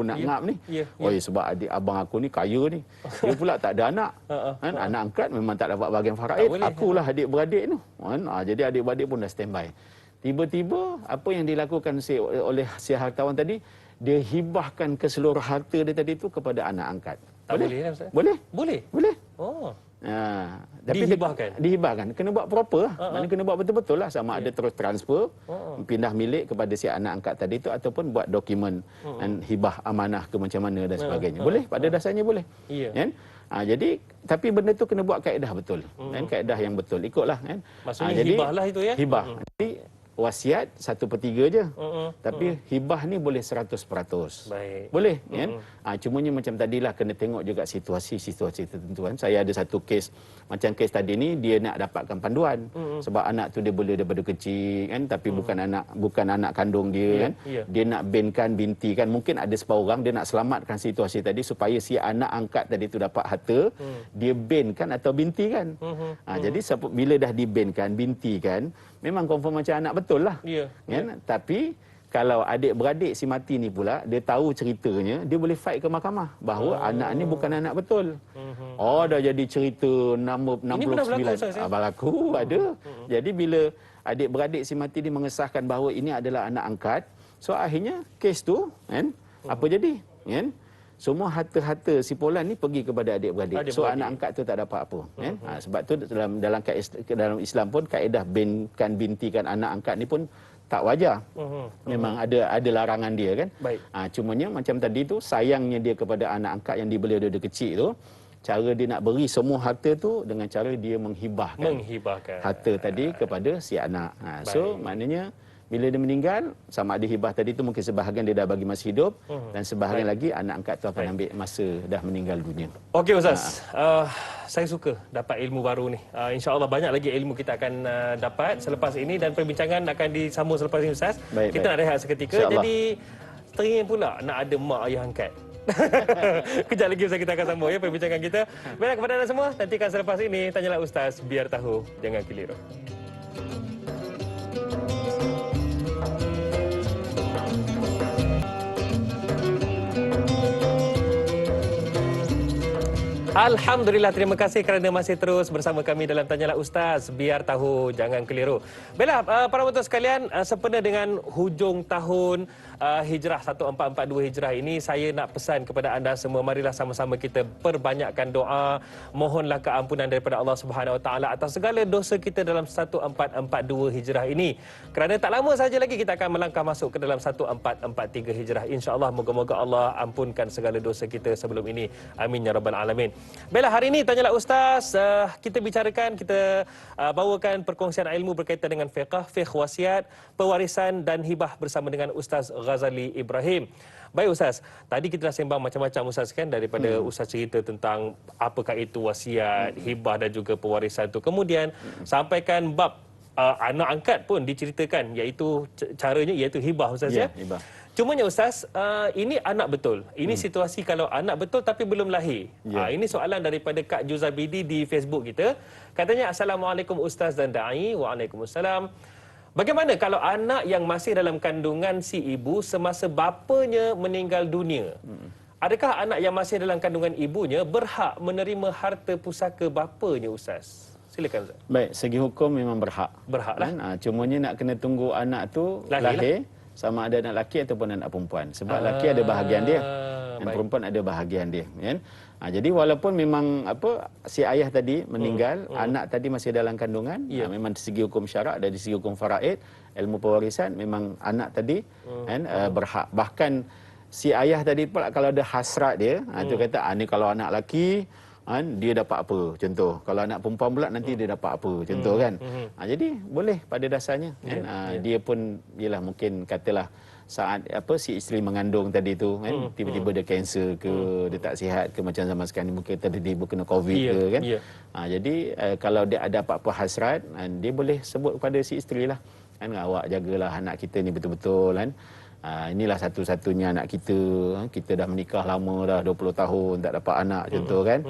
Speaker 2: nak ngap ni. Oi, sebab adik abang aku ni kaya ni, dia pula tak ada anak, kan. Anak angkat memang tak dapat bahagian faraid, akulah adik-beradik tu, kan. Jadi adik-beradik pun dah standby. Tiba-tiba apa yang dilakukan oleh si hartawan tadi, dia hibahkan keseluruh harta dia tadi tu kepada anak angkat.
Speaker 1: Tak boleh kan, Ustaz?
Speaker 2: Boleh.
Speaker 1: Boleh?
Speaker 2: Boleh.
Speaker 1: Oh.
Speaker 2: Tapi dihibahkan. Kena buat proper lah. Maknanya kena buat betul-betul lah. Sama ada terus transfer, pindah milik kepada si anak angkat tadi tu, ataupun buat dokumen dan hibah amanah ke macam mana dan sebagainya. Boleh, pada dasarnya boleh. Kan? Jadi tapi benda tu kena buat kaedah betul. Dan kaedah yang betul. Ikutlah, kan.
Speaker 1: Maksudnya
Speaker 2: jadi,
Speaker 1: hibah lah itu, ya.
Speaker 2: Hibah. Jadi wasiat 1/3 je. Tapi hibah ni boleh 100%.
Speaker 1: Baik.
Speaker 2: Boleh, kan? Cumanya macam tadilah kena tengok juga situasi-situasi tertentu, kan. Saya ada satu kes, macam kes tadi ni, dia nak dapatkan panduan. Sebab anak tu dia boleh daripada kecil, kan, tapi bukan anak kandung dia, kan. Dia nak bankan binti, kan. Mungkin ada separuh orang dia nak selamatkan situasi tadi supaya si anak angkat tadi tu dapat harta, dia bankan atau binti, kan. Jadi bila dah dibankan, binti, kan, memang confirm macam anak betul lah. Kan? Tapi kalau adik-beradik si mati ni pula, dia tahu ceritanya, dia boleh fight ke mahkamah bahawa anak ni bukan anak betul. Dah jadi cerita 69. Berlaku ada. Jadi bila adik-beradik si mati ni mengesahkan bahawa ini adalah anak angkat, so akhirnya kes tu, kan, apa jadi, kan? Semua harta-harta si Polan ni pergi kepada adik-beradik. So anak angkat tu tak dapat apa, kan? Sebab tu dalam Islam pun kaedah bintikan anak angkat ni pun tak wajar. Memang ada larangan dia, kan. Cumanya macam tadi tu, sayangnya dia kepada anak angkat yang dibeli dari kecil tu, cara dia nak beri semua harta tu dengan cara dia menghibahkan harta tadi kepada si anak. So maknanya bila dia meninggal, sama ada hibah tadi tu mungkin sebahagian dia dah bagi masa hidup, dan sebahagian lagi anak angkat tu akan ambil masa dah meninggal dunia.
Speaker 1: Okey, Ustaz. Saya suka dapat ilmu baru ni. InsyaAllah banyak lagi ilmu kita akan dapat selepas ini, dan perbincangan akan disambung selepas ini, Ustaz. Kita nak rehat seketika. Jadi teringin pula nak ada mak ayah angkat. Kejap lagi Ustaz, kita akan sambung, ya, perbincangan kita. Baiklah kepada anda semua, nantikan selepas ini Tanyalah Ustaz, biar tahu jangan keliru. Alhamdulillah, terima kasih kerana masih terus bersama kami dalam Tanyalah Ustaz, biar tahu jangan keliru. Baiklah, para penonton sekalian, sempena dengan hujung tahun Hijrah 1442 Hijrah ini, saya nak pesan kepada anda semua, marilah sama-sama kita perbanyakkan doa, mohonlah keampunan daripada Allah Subhanahu Wa Taala atas segala dosa kita dalam 1442 Hijrah ini. Kerana tak lama saja lagi kita akan melangkah masuk ke dalam 1443 Hijrah. Insya-Allah, moga-moga Allah ampunkan segala dosa kita sebelum ini. Amin ya rabbal alamin. Baiklah, hari ini Tanyalah Ustaz, kita bicarakan, kita bawakan perkongsian ilmu berkaitan dengan fiqh wasiat, pewarisan dan hibah bersama dengan Ustaz Ghazali Ibrahim. Baik Ustaz, tadi kita dah sembang macam-macam Ustaz, kan, daripada Ustaz cerita tentang apakah itu wasiat, hibah dan juga pewarisan tu. Kemudian sampaikan bab anak angkat pun diceritakan, iaitu caranya iaitu hibah Ustaz, ya.
Speaker 2: Hibah.
Speaker 1: Cumanya Ustaz, ini anak betul. Ini situasi kalau anak betul tapi belum lahir. Ini soalan daripada Kak Juzabidi di Facebook kita. Katanya, Assalamualaikum Ustaz dan Da'i. Waalaikumsalam. Bagaimana kalau anak yang masih dalam kandungan si ibu semasa bapanya meninggal dunia? Adakah anak yang masih dalam kandungan ibunya berhak menerima harta pusaka bapanya, Ustaz? Silakan Ustaz.
Speaker 2: Baik, segi hukum memang berhak.
Speaker 1: Berhaklah.
Speaker 2: Cumanya nak kena tunggu anak tu lahir, sama ada anak lelaki ataupun anak perempuan. Sebab lelaki ada bahagian dia. Dan perempuan ada bahagian dia, kan? Jadi walaupun memang si ayah tadi meninggal, anak tadi masih dalam kandungan, memang dari segi hukum syarak, dari segi hukum faraid, ilmu pewarisan, memang anak tadi kan berhak. Bahkan si ayah tadi pula kalau ada hasrat dia, tu kata ni kalau anak lelaki dia dapat apa, contoh. Kalau anak perempuan pula nanti dia dapat apa, contoh kan. Jadi boleh pada dasarnya kan. Dia pun ialah mungkin katalah saat si isteri mengandung tadi tu kan, tiba-tiba dia kanser ke, dia tak sihat ke, macam zaman sekarang ni mungkin tiba-tiba kena covid ke kan. Jadi kalau dia ada apa-apa hasrat, dia boleh sebut kepada si isteri lah kan, awak jagalah anak kita ni betul-betul kan. Inilah satu-satunya anak kita. Kita dah menikah lama dah 20 tahun tak dapat anak, contoh kan.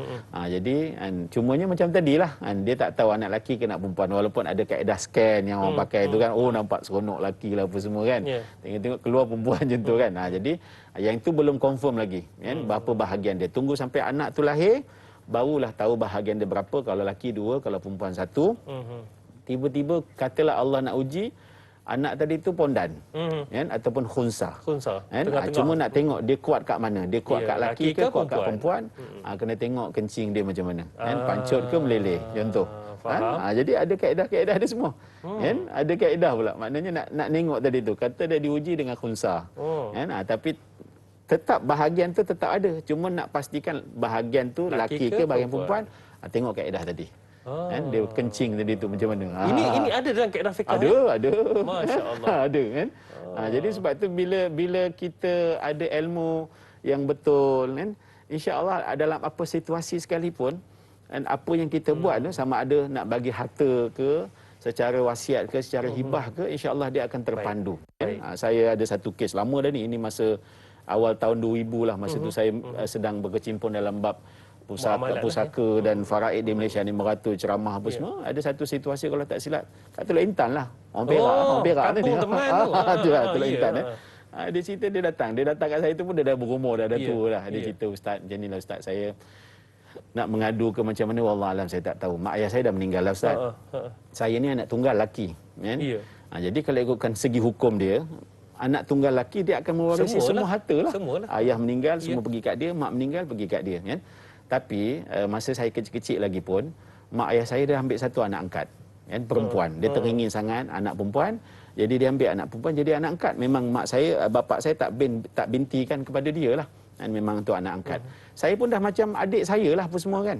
Speaker 2: Jadi cumanya macam tadilah, dia tak tahu anak lelaki ke anak perempuan, walaupun ada kaedah scan yang orang pakai tu kan. Nampak seronok lelaki lah apa semua kan. Tengok-tengok keluar perempuan contoh kan. Jadi yang itu belum confirm lagi kan, berapa bahagian dia. Tunggu sampai anak tu lahir, barulah tahu bahagian dia berapa. Kalau lelaki 2, kalau perempuan 1. Tiba-tiba katalah Allah nak uji, anak tadi tu pondan kan, ataupun khunsa kan. Cuma nak tengok dia kuat kat mana, dia kuat kat lelaki ke kuat kat perempuan. Kena tengok kencing dia macam mana kan, pancut ke meleleh, contoh kan. Jadi ada kaedah-kaedah dia semua kan, ada kaedah pula. Maknanya nak tengok tadi tu, kata dia diuji dengan khunsa kan. Tapi tetap bahagian tu tetap ada, cuma nak pastikan bahagian tu lelaki ke bahagian perempuan. Tengok kaedah tadi kan, dia kencing tadi tu macam mana.
Speaker 1: Ini ada dalam kaedah fiqh?
Speaker 2: Ada.
Speaker 1: Masya-Allah.
Speaker 2: Ada kan. Jadi sebab tu bila kita ada ilmu yang betul kan, insya-Allah dalam apa situasi sekalipun, dan apa yang kita buat tu, sama ada nak bagi harta ke, secara wasiat ke, secara hibah ke, insya-Allah dia akan terpandu. Saya ada satu kes lama dah ni, ini masa awal tahun 2000 lah. Masa tu saya sedang berkecimpung dalam bab pusaka dan faraid di Malaysia ni, meratur ceramah apa semua. Ada satu situasi kalau tak silap kat Teluk Intan lah, orang Perak ni. Teluk Intan dia cerita, dia datang kat saya tu pun dia dah berumur, dah tua lah. Dia cerita, Ustaz macam ni lah Ustaz, saya nak mengadu ke macam mana, wallahualam saya tak tahu. Mak ayah saya dah meninggal lah Ustaz. Saya ni anak tunggal lelaki kan. Jadi kalau ikutkan segi hukum dia, anak tunggal lelaki dia akan mewarisi semua harta lah. Ayah meninggal, semua pergi kat dia, mak meninggal pergi kat dia kan. Tapi masa saya kecil-kecil lagi pun, mak ayah saya dah ambil satu anak angkat kan, perempuan. Dia teringin sangat anak perempuan, jadi dia ambil anak perempuan jadi anak angkat. Memang mak saya, bapak saya tak bintikan kepada dia lah kan, memang tu anak angkat. Saya pun dah macam adik saya lah apa semua kan.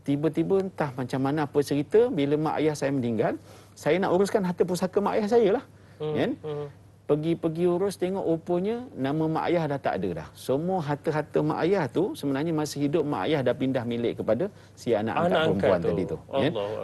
Speaker 2: Tiba-tiba entah macam mana apa cerita, bila mak ayah saya meninggal, saya nak uruskan harta pusaka mak ayah saya lah kan. Pergi urus, tengok rupanya nama mak ayah dah tak ada dah. Semua harta-harta mak ayah tu sebenarnya masa hidup mak ayah dah pindah milik kepada si anak angkat perempuan tadi tu.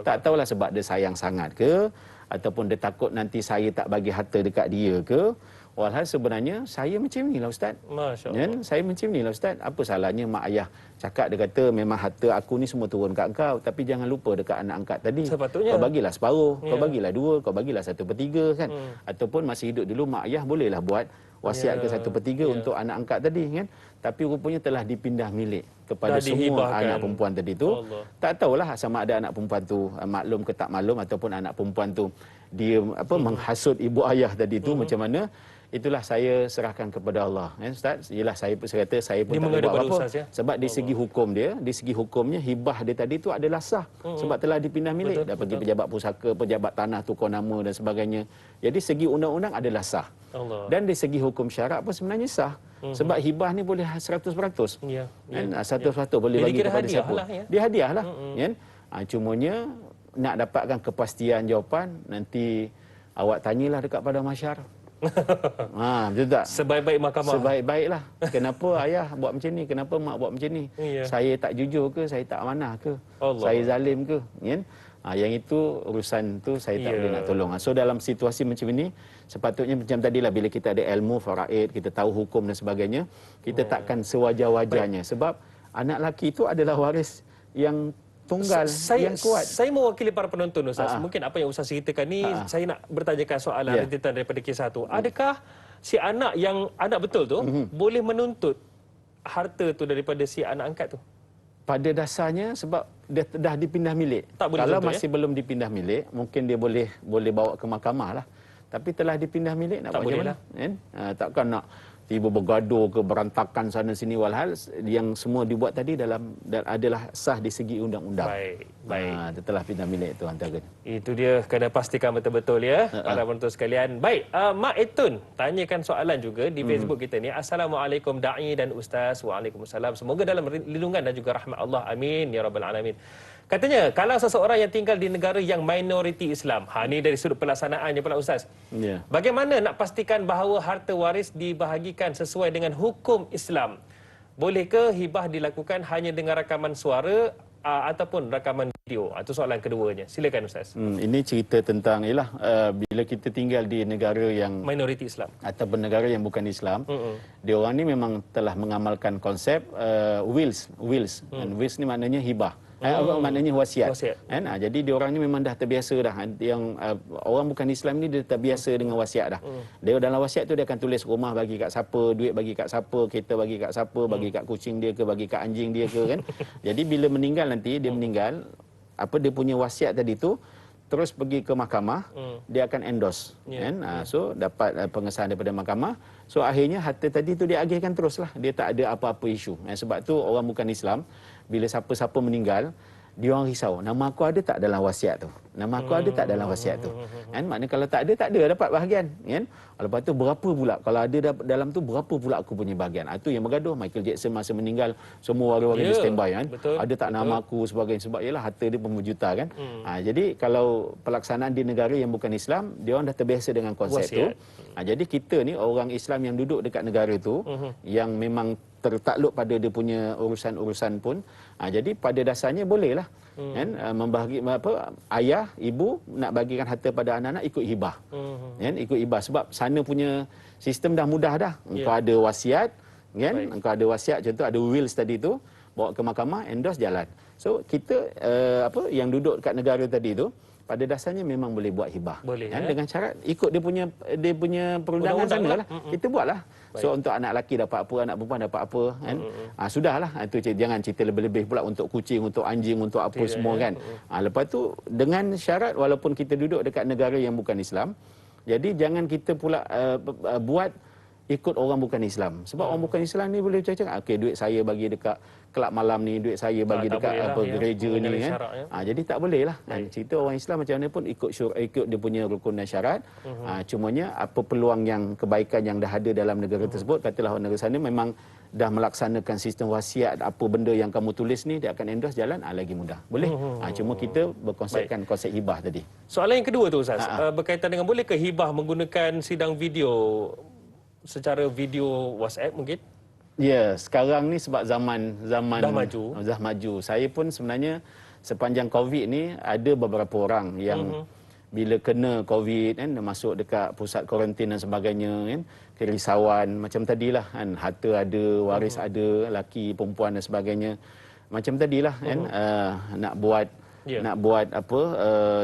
Speaker 2: Tak tahulah sebab dia sayang sangat ke, ataupun dia takut nanti saya tak bagi harta dekat dia ke. Walhal sebenarnya saya macam ni lah Ustaz. Masya-Allah. Saya macam ni lah Ustaz. Apa salahnya mak ayah cakap, dia kata memang harta aku ni semua turun kat engkau, tapi jangan lupa dekat anak angkat tadi. Sepatutnya kau bagilah separuh, kau bagilah 2, kau bagilah 1/3 kan. Ataupun masih hidup dulu mak ayah bolehlah buat wasiat ke 1/3 untuk anak angkat tadi kan. Tapi rupanya telah dipindah milik kepada semua anak perempuan tadi tu. Tak tahulah sama ada anak perempuan tu maklum ke tak maklum, ataupun anak perempuan tu dia menghasut ibu ayah tadi tu macam mana. Itulah saya serahkan kepada Allah kan Ustaz. Yelah saya kata saya pun tak boleh buat apa-apa. Sebab di segi hukum dia, di segi hukumnya hibah dia tadi tu adalah sah. Sebab telah dipindah milik. Dah pergi pejabat pusaka, pejabat tanah, tukar nama dan sebagainya. Jadi segi undang-undang adalah sah. Dan di segi hukum syarak pun sebenarnya sah. Sebab hibah ni boleh 100%. Kan? 100% boleh bagi kepada siapa. Dia hadiah lah kan. Cumanya nak dapatkan kepastian jawapan, nanti awak tanyalah dekat Padang Mahsyar. Betul tak?
Speaker 1: Sebaik-baik mahkamah.
Speaker 2: Sebaik-baiklah. Kenapa ayah buat macam ni? Kenapa mak buat macam ni? Saya tak jujur ke? Saya tak amanah ke? Saya zalim ke? Kan? Yang itu urusan tu saya tak boleh nak tolong. So dalam situasi macam ini, sepatutnya macam tadilah, bila kita ada ilmu faraid, kita tahu hukum dan sebagainya, kita takkan sewajar-wajarnya. Sebab anak lelaki itu adalah waris yang tunggal yang kuat.
Speaker 1: Saya mewakili para penonton Ustaz. Mungkin apa yang Ustaz ceritakan ni, saya nak bertanyakan soalan rentetan daripada kisah tu. Adakah si anak yang anak betul tu boleh menuntut harta tu daripada si anak angkat tu?
Speaker 2: Pada dasarnya sebab dia dah dipindah milik. Kalau masih belum dipindah milik, mungkin dia boleh bawa ke mahkamah lah. Tapi telah dipindah milik, nak buat macam mana? Takkan nak tiba bergaduh ke berantakan sana sini, walhal yang semua dibuat tadi adalah sah di segi undang-undang.
Speaker 1: Baik.
Speaker 2: Telah pindah milik itu antaranya.
Speaker 1: Itu dia, kena pastikan betul-betul ya, para penonton sekalian. Baik, Mak Etun tanyakan soalan juga di Facebook kita ni. Assalamualaikum Da'i dan Ustaz. Waalaikumsalam. Semoga dalam lindungan dan juga rahmat Allah. Amin ya rabbal alamin. Katanya, kalau seseorang yang tinggal di negara yang minoriti Islam, ni dari sudut pelaksanaannya pula Ustaz.
Speaker 2: Ya.
Speaker 1: Bagaimana nak pastikan bahawa harta waris dibahagikan sesuai dengan hukum Islam? Bolehkah hibah dilakukan hanya dengan rakaman suara ataupun rakaman video? Itu soalan keduanya. Silakan Ustaz.
Speaker 2: Ini cerita tentang bila kita tinggal di negara yang
Speaker 1: Minoriti Islam
Speaker 2: ataupun negara yang bukan Islam, dia orang ni memang telah mengamalkan konsep wills. Dan wills ni maknanya hibah. Maknanya wasiat. Kan? Jadi dia orang ni memang dah terbiasa dah. Yang orang bukan Islam ni dia terbiasa dengan wasiat dah. Dia dalam wasiat tu dia akan tulis rumah bagi kat siapa, duit bagi kat siapa, kereta bagi kat siapa, bagi kat kucing dia ke, bagi kat anjing dia ke kan. Jadi bila meninggal nanti dia meninggal, dia punya wasiat tadi tu terus pergi ke mahkamah, dia akan endorse kan. So dapat pengesahan daripada mahkamah. So akhirnya harta tadi tu dia agihkan teruslah. Dia tak ada apa-apa isu. Sebab tu orang bukan Islam bila siapa-siapa meninggal, dia orang risau, nama aku ada tak dalam wasiat tu? Nama aku ada tak dalam wasiat tu? Kan? Maknanya kalau tak ada dapat bahagian. Kan? Lepas tu berapa pula? Kalau ada dalam tu berapa pula aku punya bahagian? Itu yang bergaduh. Michael Jackson masa meninggal, semua warga-warga dia standby. Kan? Ada tak nama aku sebagainya? Sebab ialah harta dia berjuta kan. Jadi kalau pelaksanaan di negara yang bukan Islam, dia orang dah terbiasa dengan konsep tu. Jadi kita ni orang Islam yang duduk dekat negara tu, yang memang tertakluk pada dia punya urusan-urusan pun, jadi pada dasarnya bolehlah kan, membahagi ayah ibu nak bagikan harta pada anak-anak ikut hibah, kan, ikut hibah sebab sana punya sistem dah mudah dah. Engkau ada wasiat kan, engkau ada wasiat, contoh ada wills tadi tu, bawa ke mahkamah, endorse, jalan. So kita yang duduk kat negara tadi tu pada dasarnya memang boleh buat hibah. Kan? Dengan syarat ikut dia punya perundangan sana lah. Kita buatlah. So untuk anak lelaki dapat apa, anak perempuan dapat apa kan. Sudahlah. Itu jangan cerita lebih-lebih pula untuk kucing, untuk anjing, untuk apa semua kan. Lepas tu dengan syarat walaupun kita duduk dekat negara yang bukan Islam, jadi jangan kita pula buat ikut orang bukan Islam. Sebab orang bukan Islam ni boleh cakap, okey duit saya bagi dekat kelab malam ni, duit saya bagi dekat gereja ni kan. Jadi tak boleh lah. Cerita orang Islam macam mana pun ikut dia punya rukun dan syarat. Cumanya apa peluang yang kebaikan yang dah ada dalam negara tersebut, katalah orang negara sana memang dah melaksanakan sistem wasiat, apa benda yang kamu tulis ni dia akan endorse, jalan, lagi mudah. Boleh. Cuma kita berkonsepkan konsep hibah tadi.
Speaker 1: Soalan yang kedua tu Ustaz, berkaitan dengan bolehkah hibah menggunakan sidang video secara video WhatsApp mungkin?
Speaker 2: Ya, sekarang ni sebab zaman dah maju. Saya pun sebenarnya sepanjang COVID ni ada beberapa orang yang bila kena COVID kan, masuk dekat pusat kuarantin dan sebagainya kan, kerisauan macam tadilah kan, harta ada, waris ada, laki, perempuan dan sebagainya. Macam tadilah kan, nak buat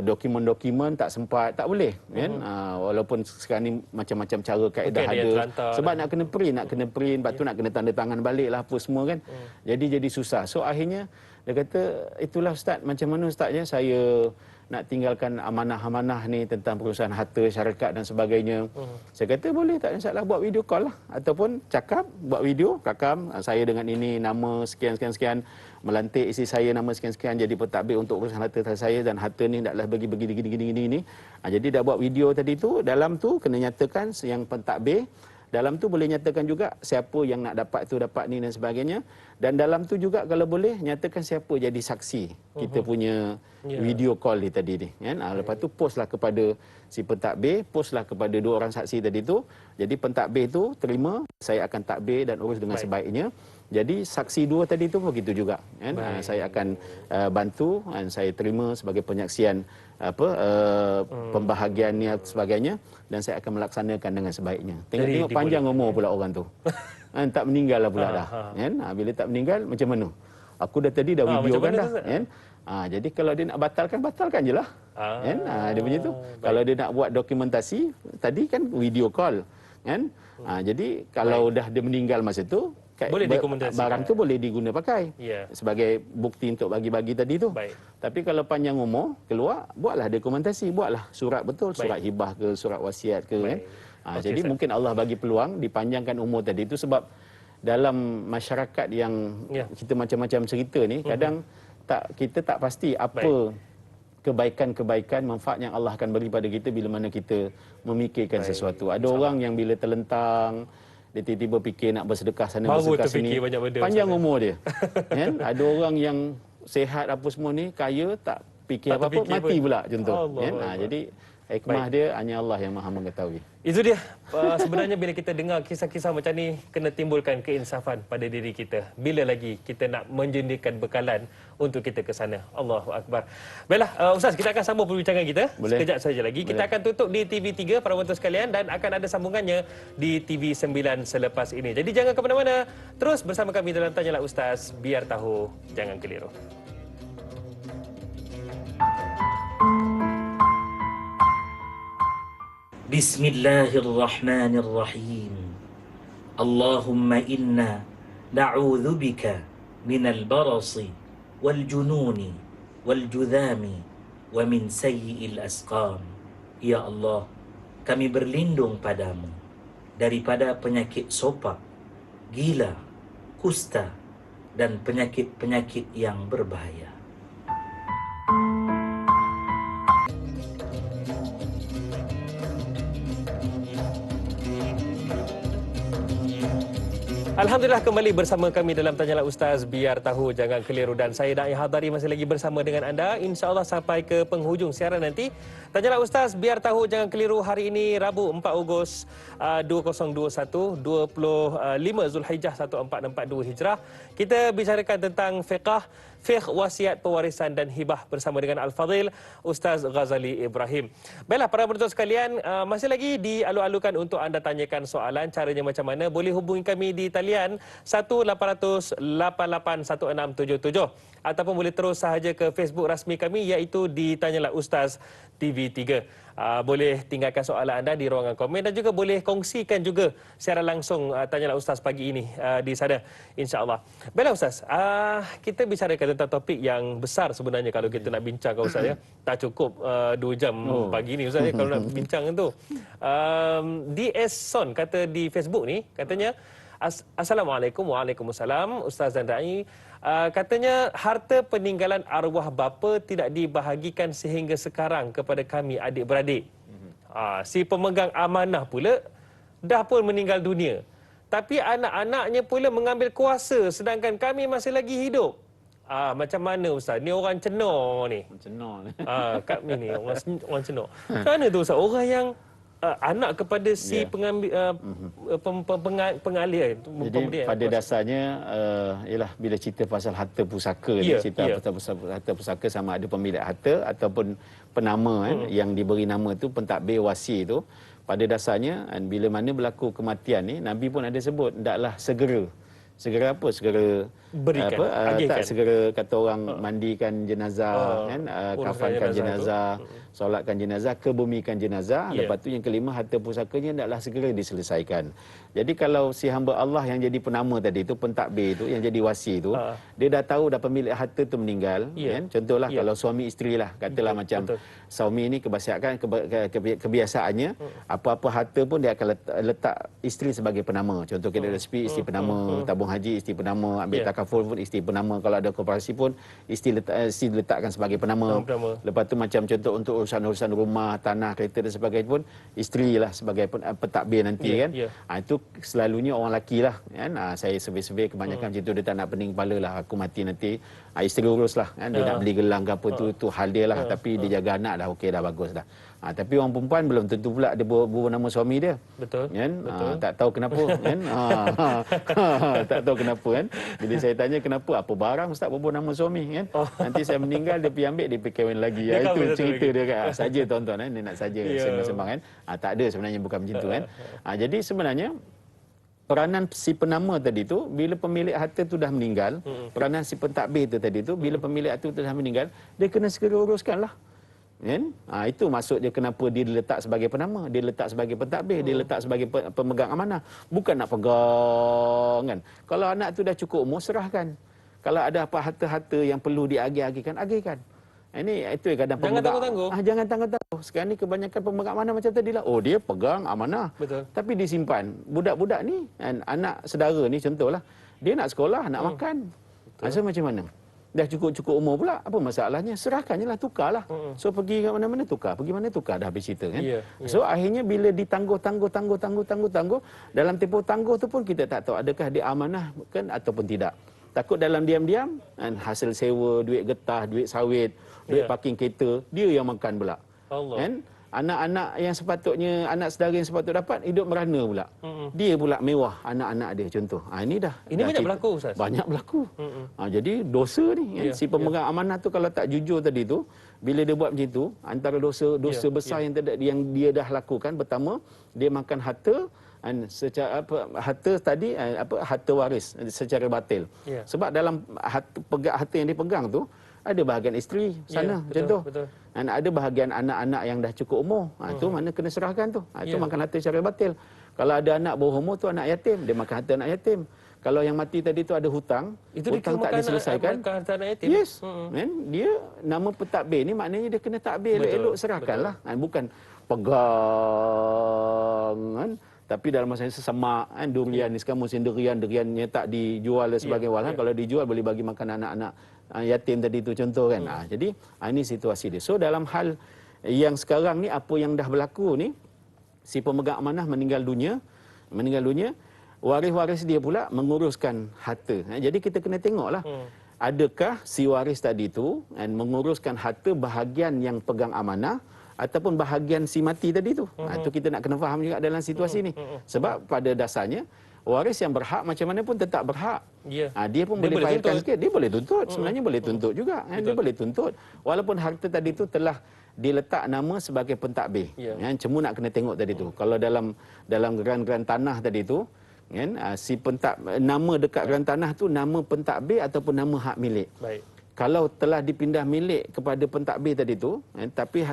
Speaker 2: dokumen-dokumen tak sempat, tak boleh kan. Walaupun sekarang ni macam-macam cara kaedah ada. Sebab nak kena print, lepas tu nak kena tanda tangan balik lah apa semua kan. Jadi susah. So akhirnya dia kata, itulah Ustaz, macam mana Ustaznya saya nak tinggalkan amanah-amanah ni tentang perusahaan harta, syarikat dan sebagainya. Saya kata boleh, tak ada masalah, buat video call lah. Ataupun cakap, buat video, rakam, saya dengan ini, nama sekian-sekian, melantik isteri saya nama sekian-sekian jadi pentadbir untuk urusan harta saya, dan harta ni taklah bagi gini. Jadi dah buat video tadi tu, dalam tu kena nyatakan yang pentadbir, dalam tu boleh nyatakan juga siapa yang nak dapat tu dapat ni dan sebagainya, dan dalam tu juga kalau boleh nyatakan siapa jadi saksi kita punya video call ni tadi ni kan. Lepas tu postlah kepada si pentadbir, postlah kepada dua orang saksi tadi tu. Jadi pentadbir tu terima, saya akan takbir dan urus dengan sebaiknya. Jadi saksi dua tadi tu begitu juga kan. Saya akan bantu dan saya terima sebagai penyaksian pembahagian ni sebagainya, dan saya akan melaksanakan dengan sebaiknya. Tengok panjang umur pula orang tu. Tak meninggal lah pula dah kan. Bila tak meninggal macam mana? Aku dah tadi dah video kan dah kan. Jadi kalau dia nak batalkan je lah kan. Dia punya tu. Kalau dia nak buat dokumentasi, tadi kan video call kan. Jadi kalau dah dia meninggal masa tu, boleh barang tu boleh diguna pakai sebagai bukti untuk bagi-bagi tadi tu. Tapi kalau panjang umur keluar, buatlah dokumentasi, buatlah surat betul, surat hibah ke, surat wasiat ke kan. Jadi mungkin Allah bagi peluang dipanjangkan umur tadi itu sebab dalam masyarakat yang kita macam-macam cerita ni, kadang kita tak pasti apa kebaikan-kebaikan, manfaat yang Allah akan beri pada kita bila mana kita memikirkan sesuatu. Ada orang yang bila terlentang, dia tiba-tiba fikir nak bersedekah sana, bersedekah sini, panjang umur dia. Kan? Ada orang yang sehat apa semua ni, kaya, tak fikir apa-apa, mati pula contoh. Kan? Jadi hikmah dia hanya Allah yang Maha mengetahui.
Speaker 1: Itu dia. Sebenarnya bila kita dengar kisah-kisah macam ni, kena timbulkan keinsafan pada diri kita. Bila lagi kita nak menjadikan bekalan untuk kita ke sana. Allahu Akbar. Baiklah, Ustaz, kita akan sambung perbincangan kita.
Speaker 2: Boleh.
Speaker 1: Sekejap saja lagi. Kita akan tutup di TV3 para penonton sekalian dan akan ada sambungannya di TV9 selepas ini. Jadi jangan ke mana-mana. Terus bersama kami dalam Tanyalah Ustaz. Biar tahu, jangan keliru.
Speaker 4: Bismillahirrahmanirrahim. Allahumma inna na'udzu bika minal barasi wal jununi wal judhami wa min sayyi'il asqam. Ya Allah, kami berlindung padamu daripada penyakit sopak, gila, kusta dan penyakit-penyakit yang berbahaya.
Speaker 1: Alhamdulillah, kembali bersama kami dalam Tanyalah Ustaz, biar tahu jangan keliru, dan saya Da'i Hadari masih lagi bersama dengan anda, insya-Allah sampai ke penghujung siaran nanti. Tanyalah Ustaz, biar tahu jangan keliru hari ini Rabu 4 Ogos 2021, 25 Zulhijjah 1442 Hijrah. Kita bicarakan tentang fiqh, wasiat, pewarisan dan hibah bersama dengan Al-Fadhil Ustaz Ghazali Ibrahim. Baiklah para penonton sekalian, masih lagi dialu-alukan untuk anda tanyakan soalan. Caranya macam mana? Boleh hubungi kami di talian 1-800-881677 ataupun boleh terus sahaja ke Facebook rasmi kami iaitu di Tanyalah Ustaz TV3. Boleh tinggalkan soalan anda di ruangan komen dan juga boleh kongsikan juga secara langsung Tanyalah Ustaz pagi ini di sana, insya-Allah. Baiklah Ustaz, kita bicarakan tentang topik yang besar sebenarnya kalau kita nak bincang Ustaz ya. Tak cukup 2 jam pagi ni Ustaz ya kalau nak bincang tu. DS Son kata di Facebook ni, katanya Assalamualaikum. Waalaikumsalam Ustaz dan Da'i. Katanya harta peninggalan arwah bapa tidak dibahagikan sehingga sekarang kepada kami adik-beradik. Si pemegang amanah pula dah pun meninggal dunia. Tapi anak-anaknya pula mengambil kuasa sedangkan kami masih lagi hidup. Macam mana Ustaz? Ni orang cenor ni.
Speaker 2: Cenor ni.
Speaker 1: Kami ni orang cenor. Macam mana tu Ustaz? Orang yang anak kepada si pengambil pengalih.
Speaker 2: Jadi pada dasarnya ialah bila cerita pasal harta pusaka ni, cerita pasal harta pusaka sama ada pemilik harta ataupun penama yang diberi nama tu pentadbir wasi tu, pada dasarnya bila mana berlaku kematian ni, Nabi pun ada sebut hendaklah segera apa? Segera
Speaker 1: berikan,
Speaker 2: tak segera kata orang mandikan jenazah, kan, kafankan jenazah, solatkan jenazah, kebumikan jenazah. Lepas tu yang kelima, harta pusakanya hendaklah segera diselesaikan. Jadi kalau si hamba Allah yang jadi penama tadi tu, pentadbir tu, yang jadi wasi tu, dia dah tahu dah pemilik harta tu meninggal, kan? Contohlah kalau suami isteri lah, katalah macam suami ni kebiasaannya apa-apa harta pun dia akan letak isteri sebagai penama. Contoh kita ada sepi, isteri penama, tabung haji isteri penama, ambil takaful pun isteri penama, kalau ada koperasi pun isteri diletakkan sebagai penama. Lepas tu macam contoh untuk urusan-urusan rumah, tanah, kereta dan sebagainya pun isteri lah sebagai pentadbir nanti, kan. Itu selalunya orang lelaki lah, kan. Saya survey kebanyakan macam tu, dia tak nak pening kepala lah, aku mati nanti isteri urus lah, kan. Dia nak beli gelang ke apa tu hal dia lah, tapi dia jaga anak dah okey dah, bagus dah. Tapi orang perempuan belum tentu pula dia bawa nama suami dia.
Speaker 1: Betul.
Speaker 2: Kan?
Speaker 1: Betul.
Speaker 2: Tak tahu kenapa, kan? Tak tahu kenapa, kan? Bila saya tanya kenapa, apa barang Ustaz bawa nama suami, kan? Nanti saya meninggal dia pergi ambil, dia pergi kahwin lagi. Itu cerita dia, kan? Saja tuan-tuan, kan? Dia nak saja sembang-sembang, kan? Tak ada sebenarnya, bukan macam tu, kan? Jadi sebenarnya peranan si penama tadi tu bila pemilik harta tu dah meninggal, peranan si pentadbir tu tadi tu bila pemilik harta tu dah meninggal, dia kena segera uruskanlah. Kan? Itu maksud dia kenapa dia diletak sebagai penama, dia letak sebagai pentadbir, dia letak sebagai pemegang amanah. Bukan nak pegang, kan. Kalau anak tu dah cukup umur, serahkan. Kalau ada apa harta-harta yang perlu diagih-agihkan, agihkan. Ini itu yang kadang
Speaker 1: Jangan
Speaker 2: pemegang
Speaker 1: tangguh-tangguh.
Speaker 2: jangan tangguh-tangguh. Sekarang ni kebanyakan pemegang amanah macam tadilah. Oh, dia pegang amanah.
Speaker 1: Betul.
Speaker 2: Tapi disimpan. Budak-budak ni, anak saudara ni contohlah, dia nak sekolah, nak makan. So macam mana? Dah cukup-cukup umur pula, apa masalahnya? Serahkannya lah, tukarlah. So pergi ke mana-mana tukar, pergi mana tukar, dah habis cerita kan.
Speaker 1: Ya, ya.
Speaker 2: So akhirnya bila ditangguh, dalam tempoh tangguh tu pun kita tak tahu adakah dia amanah kan ataupun tidak. Takut dalam diam-diam kan, hasil sewa, duit getah, duit sawit, duit parking kereta, dia yang makan pula.
Speaker 1: Allah.
Speaker 2: Kan? Anak-anak yang sepatutnya, anak saudara yang sepatutnya dapat, hidup merana pula. Dia pula mewah anak-anak dia contoh. Ini dah.
Speaker 1: Ini
Speaker 2: dah
Speaker 1: banyak berlaku, Ustaz?
Speaker 2: Banyak berlaku. Jadi dosa ni kan, si pemegang amanah tu kalau tak jujur tadi tu, bila dia buat macam tu, antara dosa besar yang dia dah lakukan, pertama, dia makan harta secara harta tadi harta waris secara batil. Sebab dalam harta yang dipegang tu ada bahagian isteri sana contoh.
Speaker 1: Betul.
Speaker 2: Dan ada bahagian anak-anak yang dah cukup umur. Tu mana kena serahkan tu. Itu makan harta secara batil. Kalau ada anak bawah umur tu anak yatim, dia makan harta anak yatim. Kalau yang mati tadi tu ada hutang,
Speaker 1: Itu
Speaker 2: hutang tak diselesaikan.
Speaker 1: Makan harta anak yatim.
Speaker 2: Yes. Kan? Dia nama pentadbir ni maknanya dia kena takbir elok-elok, serahkanlah. Bukan pegang kan. Tapi dalam masa yang sesemak kan, durian ni sekarang musim duriannya tak dijual dan sebagainya. Walaupun kalau dijual boleh bagi makan anak-anak yatim tadi tu contoh kan. Jadi ini situasi dia. So dalam hal yang sekarang ni apa yang dah berlaku ni, si pemegang amanah meninggal dunia, waris-waris dia pula menguruskan harta. Jadi kita kena tengoklah. Adakah si waris tadi tu menguruskan harta bahagian yang pegang amanah ataupun bahagian si mati tadi tu. Itu kita nak kena faham juga dalam situasi ni. Sebab pada dasarnya waris yang berhak macam mana pun tetap berhak. Dia pun boleh failkan sikit, dia boleh tuntut. Sebenarnya boleh tuntut juga. Dia boleh tuntut walaupun harta tadi tu telah diletak nama sebagai pentadbir. Cuma nak kena tengok tadi tu. Kalau dalam geran-geran tanah tadi tu kan, si nama dekat geran tanah tu nama pentadbir ataupun nama hak milik.
Speaker 1: Baik.
Speaker 2: Kalau telah dipindah milik kepada pentadbir tadi tu, tapi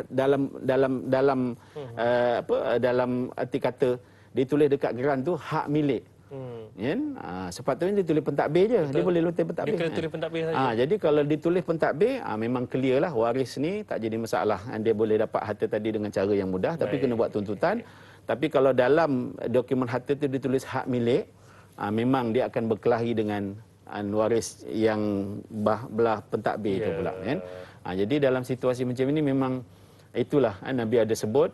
Speaker 2: dalam arti kata ditulis dekat geran tu hak milik. Sepatutnya ditulis pentadbir je. Betul. Dia boleh tulis pentadbir.
Speaker 1: Dia kena tulis pentadbir saja.
Speaker 2: Jadi kalau ditulis pentadbir, memang clear lah waris ni tak jadi masalah. Dia boleh dapat harta tadi dengan cara yang mudah. Tapi kena buat tuntutan. Tapi kalau dalam dokumen harta tu ditulis hak milik, memang dia akan berkelahi dengan waris yang belah pentadbir itu pula kan. Jadi dalam situasi macam ini memang itulah Nabi ada sebut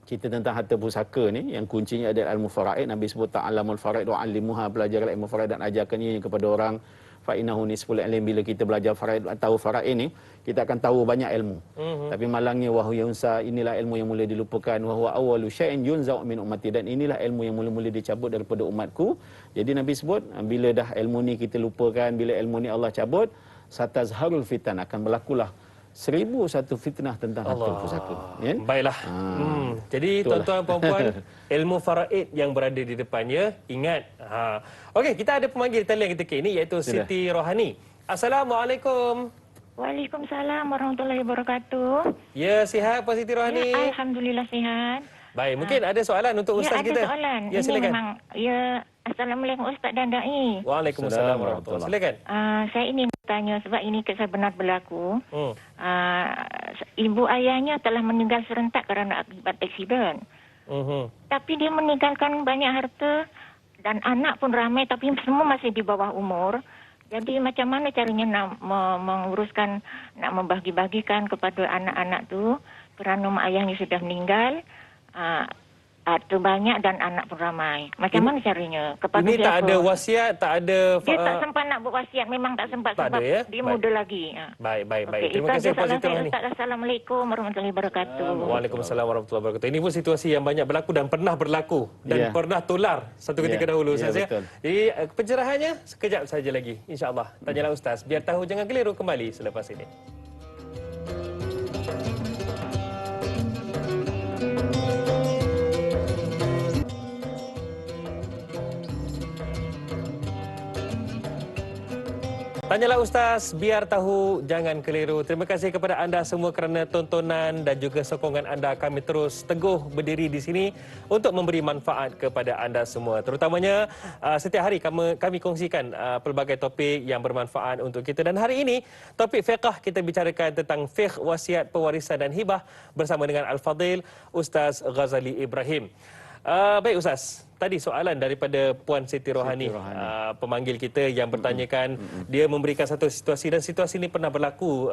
Speaker 2: cerita tentang harta pusaka ni yang kuncinya adalah ilmu faraid. Nabi sebut ta'allamul faraid wa 'allimuha, belajarlah ilmu faraid dan ajarkan ini kepada orang. Fa innahu nisful ilm, bila kita belajar faraid, tahu faraid ni, kita akan tahu banyak ilmu. Tapi malangnya wa huwa yunsa, inilah ilmu yang mula dilupakan, wa huwa awwalu syai'in yunza'u min ummati, dan inilah ilmu yang mula-mula dicabut daripada umatku. Jadi Nabi sebut bila dah ilmu ni kita lupakan, bila ilmu ni Allah cabut, satazharul fitan, akan berlakulah 1001 fitnah tentang harta pusaka.
Speaker 1: Baiklah. Jadi tuan-tuan puan-puan, ilmu faraid yang berada di depannya, ingat. Okey, kita ada pemanggil talian ketika ini iaitu Siti Rohani. Assalamualaikum.
Speaker 5: Waalaikumsalam warahmatullahi wabarakatuh.
Speaker 1: Ya, sihat Puan Siti Rohani?
Speaker 5: Ya, alhamdulillah sihat.
Speaker 1: Baik, mungkin ada soalan untuk ustaz kita.
Speaker 5: Ya, ada soalan.
Speaker 1: Ya, silakan.
Speaker 5: Ini memang, Assalamualaikum Ustaz dan Dai.
Speaker 1: Waalaikumsalam warahmatullahi wabarakatuh. Silakan.
Speaker 5: Saya ini bertanya sebab ini kisah benar berlaku. Ibu ayahnya telah meninggal serentak kerana akibat aksiden. Tapi dia meninggalkan banyak harta dan anak pun ramai tapi semua masih di bawah umur. Jadi macam mana caranya nak menguruskan, nak membagi-bagikan kepada anak-anak tu kerana mak ayahnya sudah meninggal. Harta banyak dan anak pun ramai. Macam mana caranya? Kepada
Speaker 1: ini tak ada wasiat, tak ada...
Speaker 5: Dia tak sempat nak buat wasiat. Memang tak sempat
Speaker 1: tak
Speaker 5: sebab
Speaker 1: ada, ya?
Speaker 5: dia muda lagi.
Speaker 1: Baik.
Speaker 5: Okay.
Speaker 1: Terima kasih Puan Siti Rohani.
Speaker 5: Assalamualaikum warahmatullahi wabarakatuh.
Speaker 1: Waalaikumsalam warahmatullahi wabarakatuh. Ini pun situasi yang banyak berlaku dan pernah berlaku. Dan pernah tular satu ketika dahulu. Jadi pencerahannya sekejap saja lagi. InsyaAllah. Tanyalah Ustaz. Biar tahu jangan keliru, kembali selepas ini. Tanyalah Ustaz, biar tahu, jangan keliru. Terima kasih kepada anda semua kerana tontonan dan juga sokongan anda. Kami terus teguh berdiri di sini untuk memberi manfaat kepada anda semua. Terutamanya setiap hari kami kongsikan pelbagai topik yang bermanfaat untuk kita. Dan hari ini, topik fiqh kita bicarakan tentang fiqh wasiat, pewarisan dan hibah bersama dengan Al-Fadhil Ustaz Ghazali Ibrahim. Baik Ustaz, tadi soalan daripada Puan Siti Rohani, pemanggil kita yang bertanyakan, dia memberikan satu situasi dan situasi ini pernah berlaku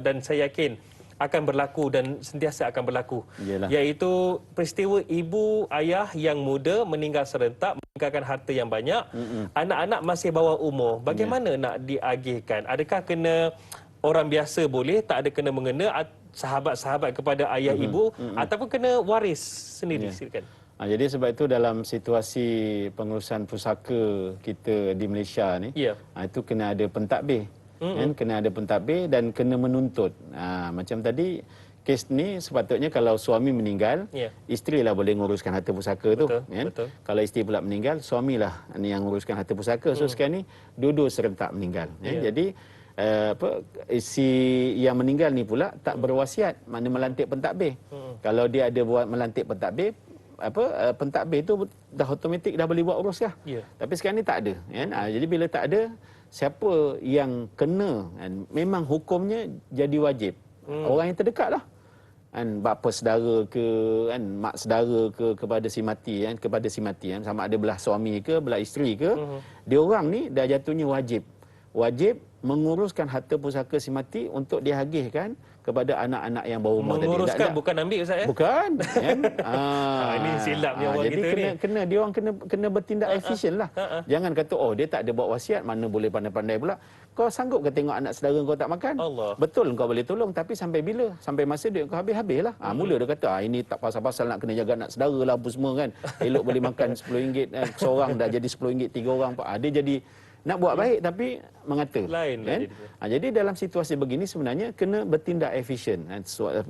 Speaker 1: dan saya yakin akan berlaku dan sentiasa akan berlaku.
Speaker 2: Yalah.
Speaker 1: Iaitu peristiwa ibu ayah yang muda meninggal serentak, meninggalkan harta yang banyak, anak-anak masih bawah umur. Bagaimana nak diagihkan? Adakah kena orang biasa boleh, tak ada kena mengena sahabat-sahabat kepada ayah ibu ataupun kena waris sendiri? Silakan.
Speaker 2: Jadi sebab itu dalam situasi pengurusan pusaka kita di Malaysia ni, itu kena ada pentadbir. Kan? Kena ada pentadbir dan kena menuntut. Macam tadi, kes ni sepatutnya kalau suami meninggal, isteri lah boleh nguruskan harta pusaka tu. Kan? Kalau isteri pula meninggal, suamilah yang nguruskan harta pusaka. So sekarang ni, dua-dua serentak meninggal. Jadi, si yang meninggal ni pula tak berwasiat, mana melantik pentadbir. Kalau dia ada buat melantik pentadbir, pentadbir tu dah automatik dah boleh buat urus lah. Tapi sekarang ni tak ada. Kan? Jadi bila tak ada, siapa yang kena, kan? Memang hukumnya jadi wajib. Orang yang terdekat lah. Kan? Bapa saudara ke, kan? Mak saudara ke, kepada si mati. Kan? Kepada si mati. Kan? Sama ada belah suami ke, belah isteri ke. Dia orang ni dah jatuhnya wajib. Wajib menguruskan harta pusaka si mati untuk dihagihkan kepada anak-anak yang bawah umur tadi.
Speaker 1: Menguruskan bukan ambil Ustaz ya?
Speaker 2: Bukan. Kan?
Speaker 1: Ini silap ni orang
Speaker 2: jadi
Speaker 1: kita ni.
Speaker 2: kena dia orang kena bertindak efisien lah. Jangan kata dia tak ada buat wasiat, mana boleh pandai-pandai pula. Kau sanggup ke tengok anak saudara kau tak makan?
Speaker 1: Allah.
Speaker 2: Betul kau boleh tolong, tapi sampai bila? Sampai masa duit kau habis-habis lah. Mula dia kata ini tak pasal-pasal nak kena jaga anak saudara lah apa semua kan. Elok boleh makan RM10 seorang dah jadi RM10 3 orang. Dia jadi nak buat baik tapi mengata.
Speaker 1: Lain
Speaker 2: kan? Jadi dalam situasi begini sebenarnya kena bertindak efisien.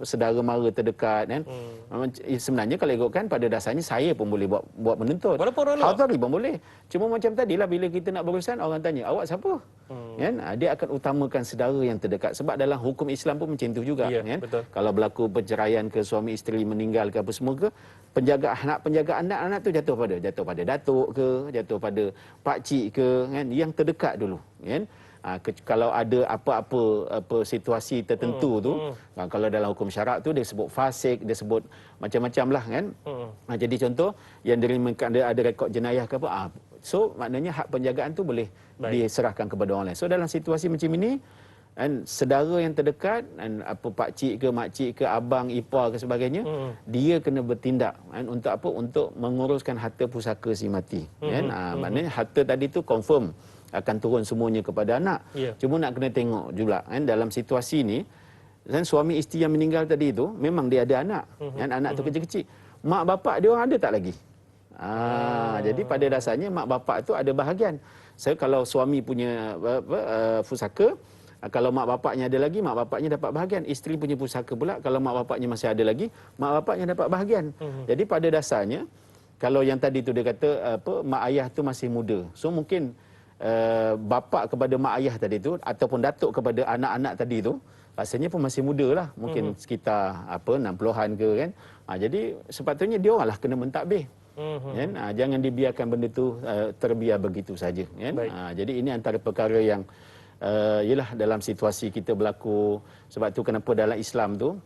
Speaker 2: Saudara mara terdekat kan. Sebenarnya kalau ikutkan pada dasarnya saya pun boleh buat menuntut. Hadari pun boleh. Cuma macam tadilah bila kita nak berurusan orang tanya, awak siapa? Kan? Dia akan utamakan saudara yang terdekat sebab dalam hukum Islam pun macam itu juga kan.
Speaker 1: Betul.
Speaker 2: Kalau berlaku perceraian ke, suami isteri meninggal ke apa semua ke, penjaga anak-anak tu jatuh pada datuk ke, jatuh pada pak cik ke kan, yang terdekat dulu kan. Kalau ada apa-apa situasi tertentu tu, kalau dalam hukum syarak tu dia sebut fasik, dia sebut macam-macam lah kan. Jadi contoh yang ada rekod jenayah ke apa, so maknanya hak penjagaan tu boleh diserahkan kepada orang lain. So dalam situasi macam ini, dan saudara yang terdekat, dan pak cik ke, mak cik ke, abang, ipar ke sebagainya, dia kena bertindak kan, untuk apa? Untuk menguruskan harta pusaka si mati. Kan? Maknanya harta tadi tu confirm akan turun semuanya kepada anak. Cuma nak kena tengok juga kan, dalam situasi ni, kan suami isteri yang meninggal tadi tu memang dia ada anak. Kan? Anak tu kecil-kecil. Mak bapak dia orang ada tak lagi? Jadi pada dasarnya mak bapak tu ada bahagian. Kalau suami punya pusaka, kalau mak bapaknya ada lagi, mak bapaknya dapat bahagian. Isteri punya pusaka pula, kalau mak bapaknya masih ada lagi, mak bapaknya dapat bahagian. Jadi pada dasarnya, kalau yang tadi tu dia kata mak ayah tu masih muda. So mungkin bapa kepada mak ayah tadi tu ataupun datuk kepada anak-anak tadi tu rasanya pun masih muda lah, mungkin sekitar 60-an ke kan. Jadi sepatutnya dia oranglah kena mentadbir. Kan? Jangan dibiarkan benda tu terbiar begitu saja kan. Jadi ini antara perkara yang ialah dalam situasi kita berlaku. Sebab tu kenapa dalam Islam tu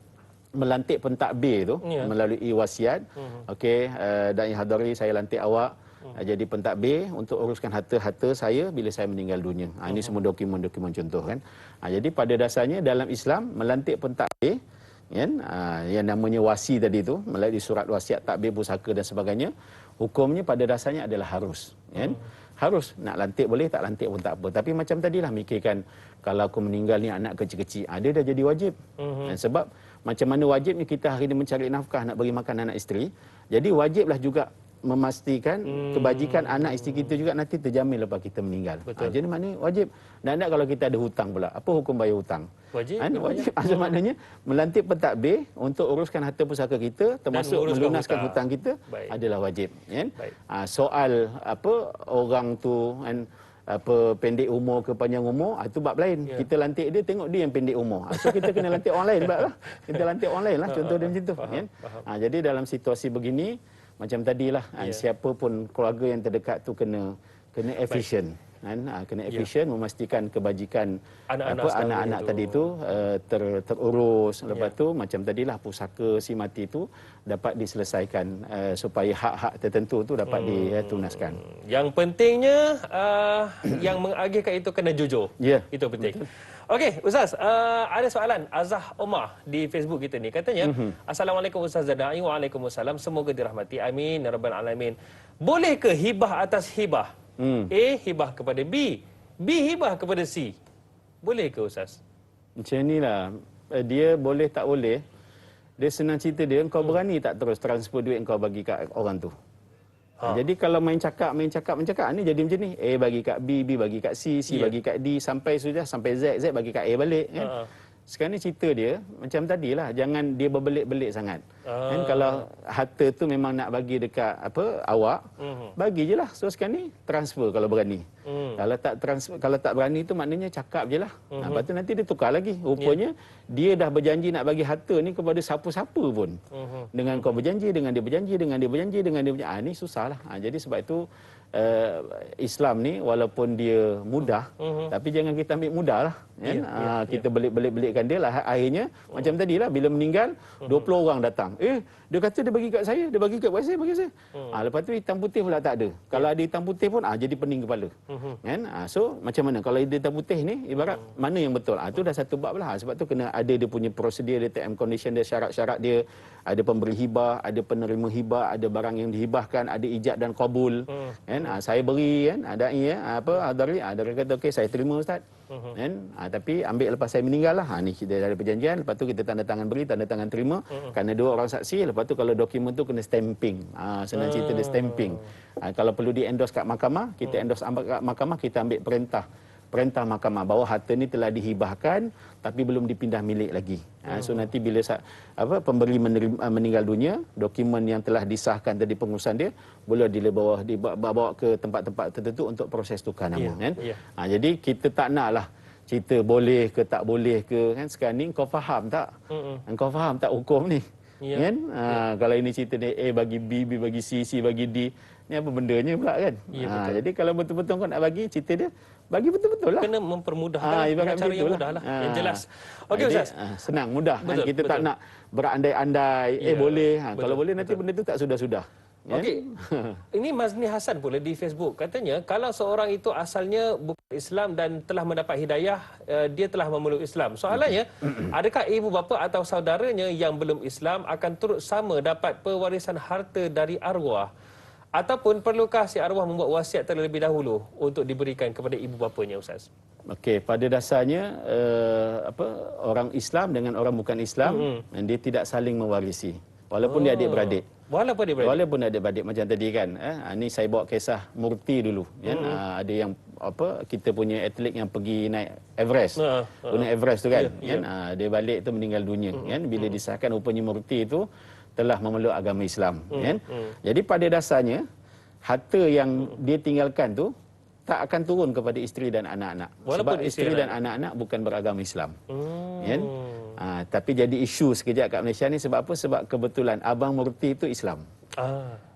Speaker 2: melantik pentadbir tu melalui wasiat. Okey, dan hadari saya lantik awak jadi pentadbir untuk uruskan harta-harta saya bila saya meninggal dunia. Ini semua dokumen-dokumen contoh kan. Jadi pada dasarnya dalam Islam melantik pentadbir kan, yang namanya wasi tadi tu melalui surat wasiat, takbir, pusaka dan sebagainya, hukumnya pada dasarnya adalah harus kan. Harus nak lantik boleh, tak lantik pun tak apa. Tapi macam tadilah mikirkan kalau aku meninggal ni anak kecil-kecil, dia dah jadi wajib. Dan sebab macam mana wajibnya kita hari ini mencari nafkah nak bagi makan anak isteri, jadi wajiblah juga memastikan kebajikan anak isteri kita juga nanti terjamin lepas kita meninggal. Jadi maknanya wajib. Dan kalau kita ada hutang pula, apa hukum bayar hutang?
Speaker 1: Wajib.
Speaker 2: Wajib. Maknanya melantik pentadbir untuk uruskan harta pusaka kita, termasuk melunaskan hutang kita adalah wajib. Kan? Soal orang tu kan, pendek umur ke panjang umur, itu bab lain. Kita lantik dia, tengok dia yang pendek umur. So kita kena lantik orang lain bab lah. Kita lantik orang lain lah, contoh dia macam tu. Kan? Jadi dalam situasi begini, macam tadilah, siapa pun keluarga yang terdekat tu kena efisien. Kan? Kena efisien, memastikan kebajikan anak-anak tadi tu terurus. Lepas tu macam tadilah pusaka si mati tu dapat diselesaikan supaya hak-hak tertentu tu dapat ditunaskan.
Speaker 1: Yang pentingnya yang mengagihkan itu kena jujur.
Speaker 2: Ya.
Speaker 1: Itu penting. Okey, Ustaz, ada soalan Azah Omar di Facebook kita ni. Katanya, Assalamualaikum Ustaz Zadai. Waalaikumsalam. Semoga dirahmati. Amin ya rabbal alamin. Boleh ke hibah atas hibah? A hibah kepada B, B hibah kepada C. Boleh ke Ustaz?
Speaker 2: Macam inilah. Dia boleh tak boleh. Dia senang cerita dia, kau berani tak terus transfer duit kau bagi kat orang tu? Jadi kalau main cakap ni jadi macam ni. A bagi kat B, B bagi kat C, C bagi kat D, sampai Z, Z bagi kat A balik. Kan? Sekarang ni cerita dia macam tadilah, jangan dia berbelit-belit sangat. Kan kalau harta tu memang nak bagi dekat awak, bagi je lah. So sekarang ni transfer kalau berani. Kalau tak berani tu maknanya cakap je lah. Lepas tu nanti dia tukar lagi. Rupanya dia dah berjanji nak bagi harta ni kepada siapa-siapa pun. Dengan kau berjanji, dengan dia berjanji, dengan dia berjanji, dengan dia berjanji. Ni susah lah. Jadi sebab itu Islam ni walaupun dia mudah, tapi jangan kita ambil mudah lah. Kan? Kita belik-belikkan dia lah. Akhirnya macam tadilah, bila meninggal 20 orang datang. Dia kata dia bagi kat saya, dia bagi kat saya, bagi saya. Lepas tu hitam putih pula tak ada. Kalau ada hitam putih pun jadi pening kepala. Kan? So macam mana kalau ada hitam putih ni, ibarat mana yang betul? Itu dah satu bab lah. Sebab tu kena ada dia punya prosedur, dia term condition dia, syarat-syarat dia. Ada pemberi hibah, ada penerima hibah, ada barang yang dihibahkan, ada ijab dan qabul. Kan? Saya beri kan, ada dari kata okey saya terima ustaz. Kan? Tapi ambil lepas saya meninggal lah. Ni kita ada perjanjian, lepas tu kita tanda tangan beri, tanda tangan terima. Kerana 2 orang saksi, lepas tu kalau dokumen tu kena stamping. Senang cerita dia stamping. Kalau perlu di endorse kat mahkamah, kita endorse kat mahkamah, kita ambil perintah mahkamah bahawa harta ni telah dihibahkan tapi belum dipindah milik lagi. So nanti bila pemberi meninggal dunia, dokumen yang telah disahkan tadi pengurusan dia boleh dibawa ke tempat-tempat tertentu untuk proses tukar nama. Kan? Jadi kita tak naklah cerita boleh ke tak boleh ke. Kan? Sekarang ni kau faham tak? Kau faham tak hukum ni? Kan? Kalau ini cerita dia A bagi B, B bagi C, C bagi D, ni apa bendanya pula kan? Jadi kalau betul-betul kau nak bagi cerita dia, bagi betul-betul lah.
Speaker 1: Kena mempermudahkan dengan cara yang mudah lah. Yang jelas. Okey Ustaz.
Speaker 2: Senang, mudah. Betul, kita tak nak berandai-andai. Boleh. Kalau boleh nanti benda tu tak sudah-sudah.
Speaker 1: Okey. Ini Mazni Hasan pula di Facebook. Katanya, kalau seorang itu asalnya bukan Islam dan telah mendapat hidayah, dia telah memeluk Islam. Soalannya, adakah ibu bapa atau saudaranya yang belum Islam akan turut sama dapat pewarisan harta dari arwah? Ataupun perlukah si arwah membuat wasiat terlebih dahulu untuk diberikan kepada ibu bapanya, Ustaz?
Speaker 2: Okey, pada dasarnya orang Islam dengan orang bukan Islam, dia tidak saling mewarisi. Walaupun dia adik-beradik. Walaupun dia adik-beradik macam tadi kan. Ini saya bawa kisah Murti dulu. Kan? Ada yang kita punya atlet yang pergi naik Everest. Naik Everest tu kan. Dia balik tu meninggal dunia. Kan? Bila disahkan rupanya Murti itu telah memeluk agama Islam. Kan? Jadi pada dasarnya, harta yang dia tinggalkan tu tak akan turun kepada isteri dan anak-anak. Sebab isteri dan anak-anak bukan beragama Islam. Kan? Tapi jadi isu sekejap kat Malaysia ni sebab apa? Sebab kebetulan Abang Murti itu Islam.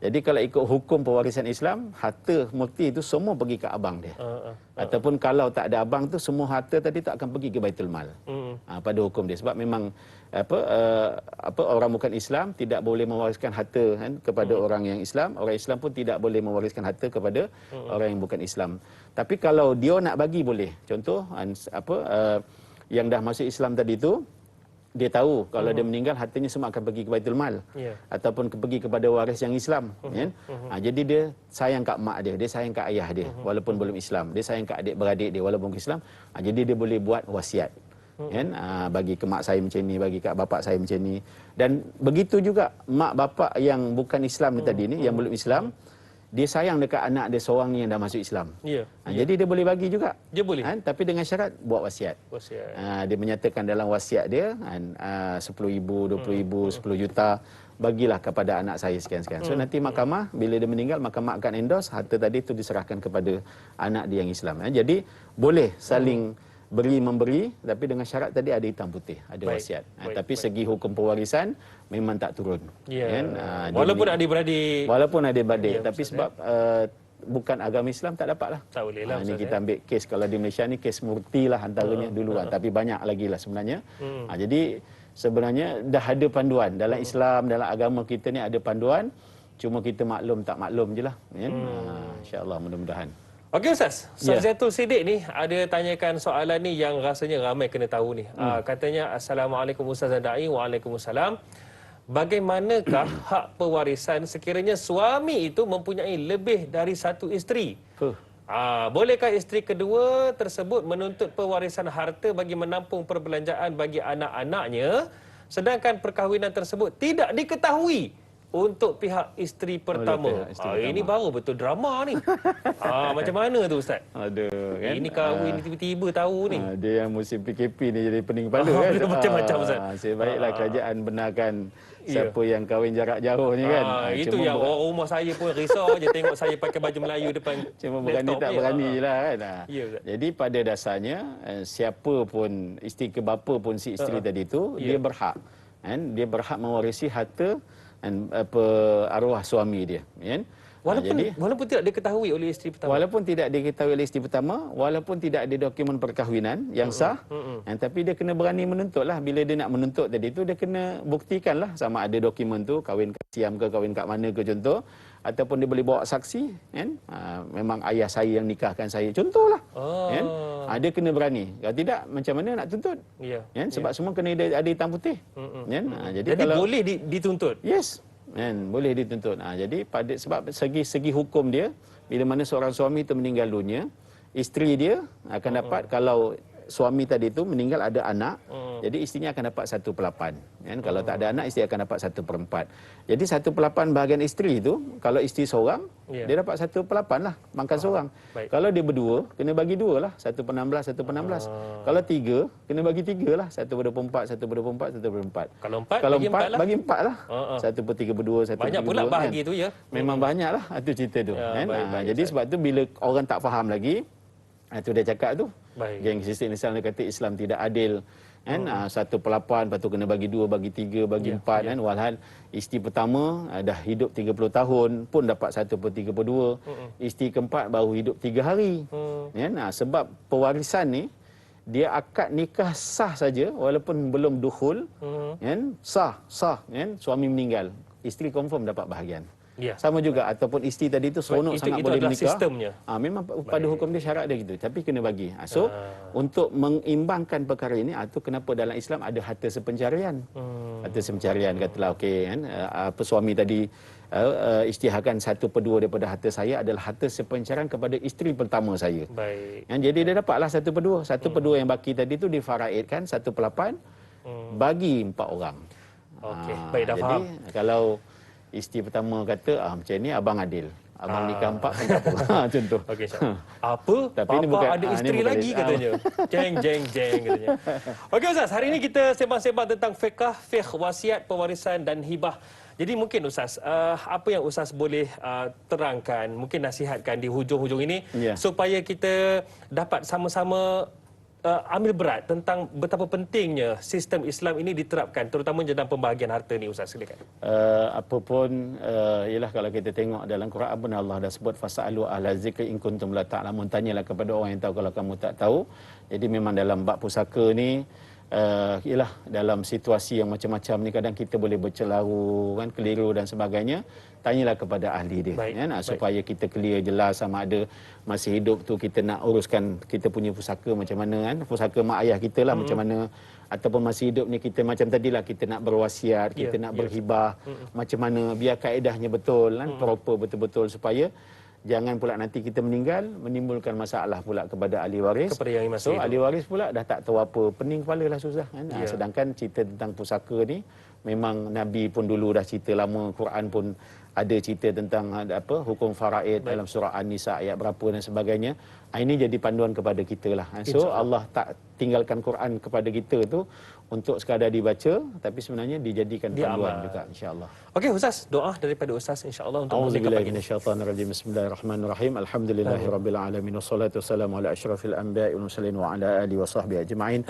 Speaker 2: Jadi kalau ikut hukum pewarisan Islam, harta Murti itu semua pergi ke abang dia. Ataupun kalau tak ada abang tu, semua harta tadi tak akan pergi ke Baitul Mal. Pada hukum dia. Sebab memang orang bukan Islam tidak boleh mewariskan harta kan, kepada orang yang Islam. Orang Islam pun tidak boleh mewariskan harta kepada orang yang bukan Islam. Tapi kalau dia nak bagi boleh. Contoh yang dah masuk Islam tadi tu, dia tahu kalau dia meninggal hartanya semua akan pergi ke Baitul Mal ataupun pergi kepada waris yang Islam. Kan? Jadi dia sayang kat mak dia, dia sayang kat ayah dia walaupun belum Islam, dia sayang kat adik-beradik dia walaupun Islam. Jadi dia boleh buat wasiat. Kan? Bagi ke mak saya macam ni, bagi kat bapak saya macam ni. Dan begitu juga mak bapak yang bukan Islam ni tadi ni, yang belum Islam, dia sayang dekat anak dia seorang ni yang dah masuk Islam. Jadi dia boleh bagi juga.
Speaker 1: Dia boleh.
Speaker 2: Tapi dengan syarat buat wasiat. Dia menyatakan dalam wasiat dia 10,000, 20,000, 10 juta bagilah kepada anak saya sekian-sekian. So nanti mahkamah bila dia meninggal, mahkamah akan endorse harta tadi itu diserahkan kepada anak dia yang Islam. Jadi boleh saling beri memberi, tapi dengan syarat tadi ada hitam putih, ada wasiat. Tapi segi hukum pewarisan memang tak turun. Kan?
Speaker 1: Walaupun adik-beradik.
Speaker 2: Walaupun adik-beradik, tapi sebab bukan agama Islam tak dapat lah.
Speaker 1: Tak boleh lah.
Speaker 2: Ini kita ambil kes kalau di Malaysia ni kes murti lah antaranya dulu kan. Tapi banyak lagi lah sebenarnya. Jadi sebenarnya dah ada panduan dalam Islam, dalam agama kita ni ada panduan, cuma kita maklum tak maklum je lah kan. InsyaAllah mudah-mudahan.
Speaker 1: Okey Ustaz, Zatul Siddiq ni ada tanyakan soalan ni yang rasanya ramai kena tahu ni. Katanya, Assalamualaikum Ustaz dan Da'i. Waalaikumsalam. Bagaimanakah hak pewarisan sekiranya suami itu mempunyai lebih dari satu isteri? Bolehkah isteri kedua tersebut menuntut pewarisan harta bagi menampung perbelanjaan bagi anak-anaknya, sedangkan perkahwinan tersebut tidak diketahui untuk pihak isteri pertama? Ini baru betul drama ni. Macam mana tu Ustaz?
Speaker 2: Aduh, kan?
Speaker 1: Ini kahwin tiba-tiba tahu ni.
Speaker 2: Dia yang musim PKP ni jadi pening kepala kan.
Speaker 1: Macam-macam Ustaz.
Speaker 2: Sebaiklah kerajaan benarkan siapa yang kahwin jarak jauh ni kan.
Speaker 1: Itu yang orang rumah saya pun risau je tengok saya pakai baju Melayu depan.
Speaker 2: Cuma berani tak berani je lah kan. Jadi pada dasarnya siapa pun isteri ke bapa pun si isteri tadi tu dia berhak kan, dia berhak mewarisi harta dan arwah suami dia kan.
Speaker 1: Walaupun tidak diketahui oleh isteri pertama.
Speaker 2: Walaupun tidak diketahui oleh isteri pertama, walaupun tidak ada dokumen perkahwinan yang sah, tapi dia kena berani menuntut lah. Bila dia nak menuntut tadi tu, dia kena buktikan lah sama ada dokumen tu, kahwin kat Siam ke, kahwin kat mana ke contoh, ataupun dia boleh bawa saksi, kan? Memang ayah saya yang nikahkan saya, contohlah. Kan? Dia kena berani. Kalau tidak, macam mana nak tuntut? Kan? Sebab semua kena ada hitam putih. Kan?
Speaker 1: Jadi kalau boleh dituntut?
Speaker 2: Yes. Kan, boleh dituntut. Jadi sebab segi hukum dia, bila mana seorang suami itu meninggal dunia, isteri dia akan dapat, kalau suami tadi itu meninggal ada anak, jadi isterinya akan dapat 1/8. Kan? Kalau tak ada anak, isteri akan dapat 1/4. Jadi 1/8 bahagian isteri itu, kalau isteri seorang, dia dapat 1/8 lah, makan seorang. Kalau dia berdua, kena bagi 2 lah, 1/16, 1/16. Kalau 3, kena bagi 3 lah, 1/4, 1/4, 1/4.
Speaker 1: Kalau 4,
Speaker 2: bagi 4 lah. 1/3/2, 1/3/2.
Speaker 1: Banyak pula bahagi tu ya.
Speaker 2: Memang banyak lah, itu cerita tu. Kan? Jadi sebab tu bila orang tak faham lagi, itu dia cakap tu, geng sistem Islam dia kata Islam tidak adil kan. 1/8, lepas tu kena bagi 2, bagi 3, bagi 4 kan. Walhal isteri pertama dah hidup 30 tahun pun dapat 1/3/2. Isteri keempat baru hidup 3 hari kan. Sebab pewarisan ni dia akad nikah sah saja walaupun belum dukhul kan, sah kan, suami meninggal, isteri confirm dapat bahagian. Sama juga, ataupun isteri tadi itu seronok sangat boleh menikah.
Speaker 1: Sistemnya.
Speaker 2: Memang pada hukum dia syarat dia gitu, tapi kena bagi. So untuk mengimbangkan perkara ini, itu kenapa dalam Islam ada harta sepencarian. Harta sepencarian, katalah okey kan, apa suami tadi isytiharkan 1/2 daripada harta saya adalah harta sepencarian kepada isteri pertama saya. Kan, jadi dia dapatlah 1/2. 1/2 yang baki tadi itu difaraidkan 1/8 bagi 4 orang.
Speaker 1: Okey, baik, dah faham.
Speaker 2: Jadi kalau isteri pertama kata, macam ni abang adil. Abang nikah 4 kan tak apa. Contoh.
Speaker 1: Okey, apa?
Speaker 2: Tapi
Speaker 1: Papa
Speaker 2: ini bukan,
Speaker 1: ada isteri lagi katanya. Jeng katanya. Okey Ustaz, hari ini kita sembang-sembang tentang fiqh wasiat, pewarisan dan hibah. Jadi mungkin Ustaz, apa yang Ustaz boleh terangkan, mungkin nasihatkan di hujung-hujung ini supaya kita dapat sama-sama ambil berat tentang betapa pentingnya sistem Islam ini diterapkan, terutama dalam pembahagian harta ni Ustaz, silakan.
Speaker 2: Apapun ialah kalau kita tengok dalam Quran pun Allah dah sebut fasalu ahla zikri in kuntum la ta'lamun, tanyalah kepada orang yang tahu kalau kamu tak tahu. Jadi memang dalam bab pusaka ni ialah dalam situasi yang macam-macam ni kadang kita boleh bercelaru kan, keliru dan sebagainya, tanyalah kepada ahli dia kan, supaya kita clear jelas sama ada masih hidup tu kita nak uruskan kita punya pusaka macam mana kan, pusaka mak ayah kita lah macam mana, ataupun masih hidup ni kita macam tadilah kita nak berwasiat, kita nak berhibah macam mana, biar kaedahnya betul kan, proper betul-betul, supaya jangan pula nanti kita meninggal menimbulkan masalah pula kepada ahli waris.
Speaker 1: Kepada yang masih hidup.
Speaker 2: Ahli waris pula dah tak tahu apa, pening kepala lah, susah kan. Sedangkan cerita tentang pusaka ni memang Nabi pun dulu dah cerita lama, Quran pun ada cerita tentang hukum faraid dalam surah An-Nisa ayat berapa dan sebagainya. Ini jadi panduan kepada kita lah. So Allah tinggalkan Quran kepada kita tu untuk sekadar dibaca, tapi sebenarnya dijadikan panduan juga, insya-Allah.
Speaker 1: Okey Ustaz, doa daripada Ustaz insya-Allah untuk
Speaker 2: Auzubillahi minasyaitonirrajim. Bismillahirrahmanirrahim. Alhamdulillahirabbil alamin wassalatu wassalamu ala asyrafil anbiya'i wal mursalin wa ala alihi washabbihi ajma'in.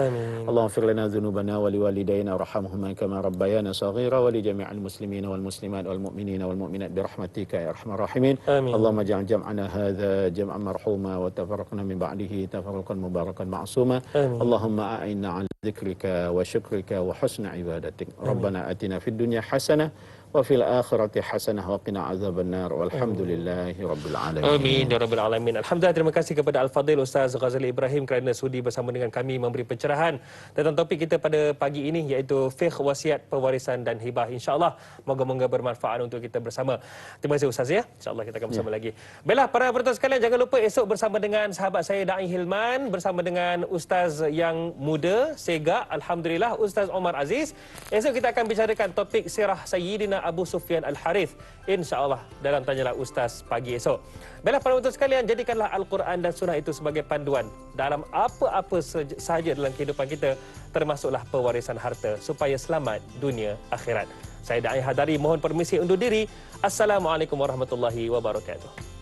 Speaker 2: Allahumma ighfir lana dhunubana wa liwalidayna warhamhuma kama rabbayana shaghira wa li jami'il muslimina wal muslimat wal mu'minina wal mu'minat bi rahmatika ya arhamar rahimin. Allahumma ja'al jam'ana hadza jam'an marhuma wa tafarraqna min ba'dihi tafarruqan mubarakan ma'suma. Allahumma a'inna 'ala dzikrika wa syukrika wa husni ibadatik. Rabbana atina fid dunya hasanah wa fil akhirati hasanah wa qina azabannar walhamdulillahi rabbil alamin.
Speaker 1: Amin ya rabbil alamin. Alhamdulillah, terima kasih kepada Al-Fadhil Ustaz Ghazali Ibrahim kerana sudi bersama dengan kami memberi pencerahan tentang topik kita pada pagi ini, iaitu fiqh wasiat, pewarisan dan hibah. Insya-Allah moga-moga bermanfaat untuk kita bersama. Terima kasih Ustaz ya. Insya-Allah kita akan bersama lagi. Baiklah para penonton sekalian, jangan lupa esok bersama dengan sahabat saya Dai Hilman bersama dengan Ustaz yang muda Sega, alhamdulillah, Ustaz Omar Aziz. Esok kita akan bicarakan topik sirah Sayyidina Abu Sufyan Al-Harith, insya-Allah dalam Tanyalah Ustaz pagi esok. Baiklah para penonton sekalian, jadikanlah Al-Quran dan Sunnah itu sebagai panduan dalam apa-apa sahaja dalam kehidupan kita, termasuklah pewarisan harta, supaya selamat dunia akhirat. Saya Dai Hadari mohon permisi undur diri. Assalamualaikum warahmatullahi wabarakatuh.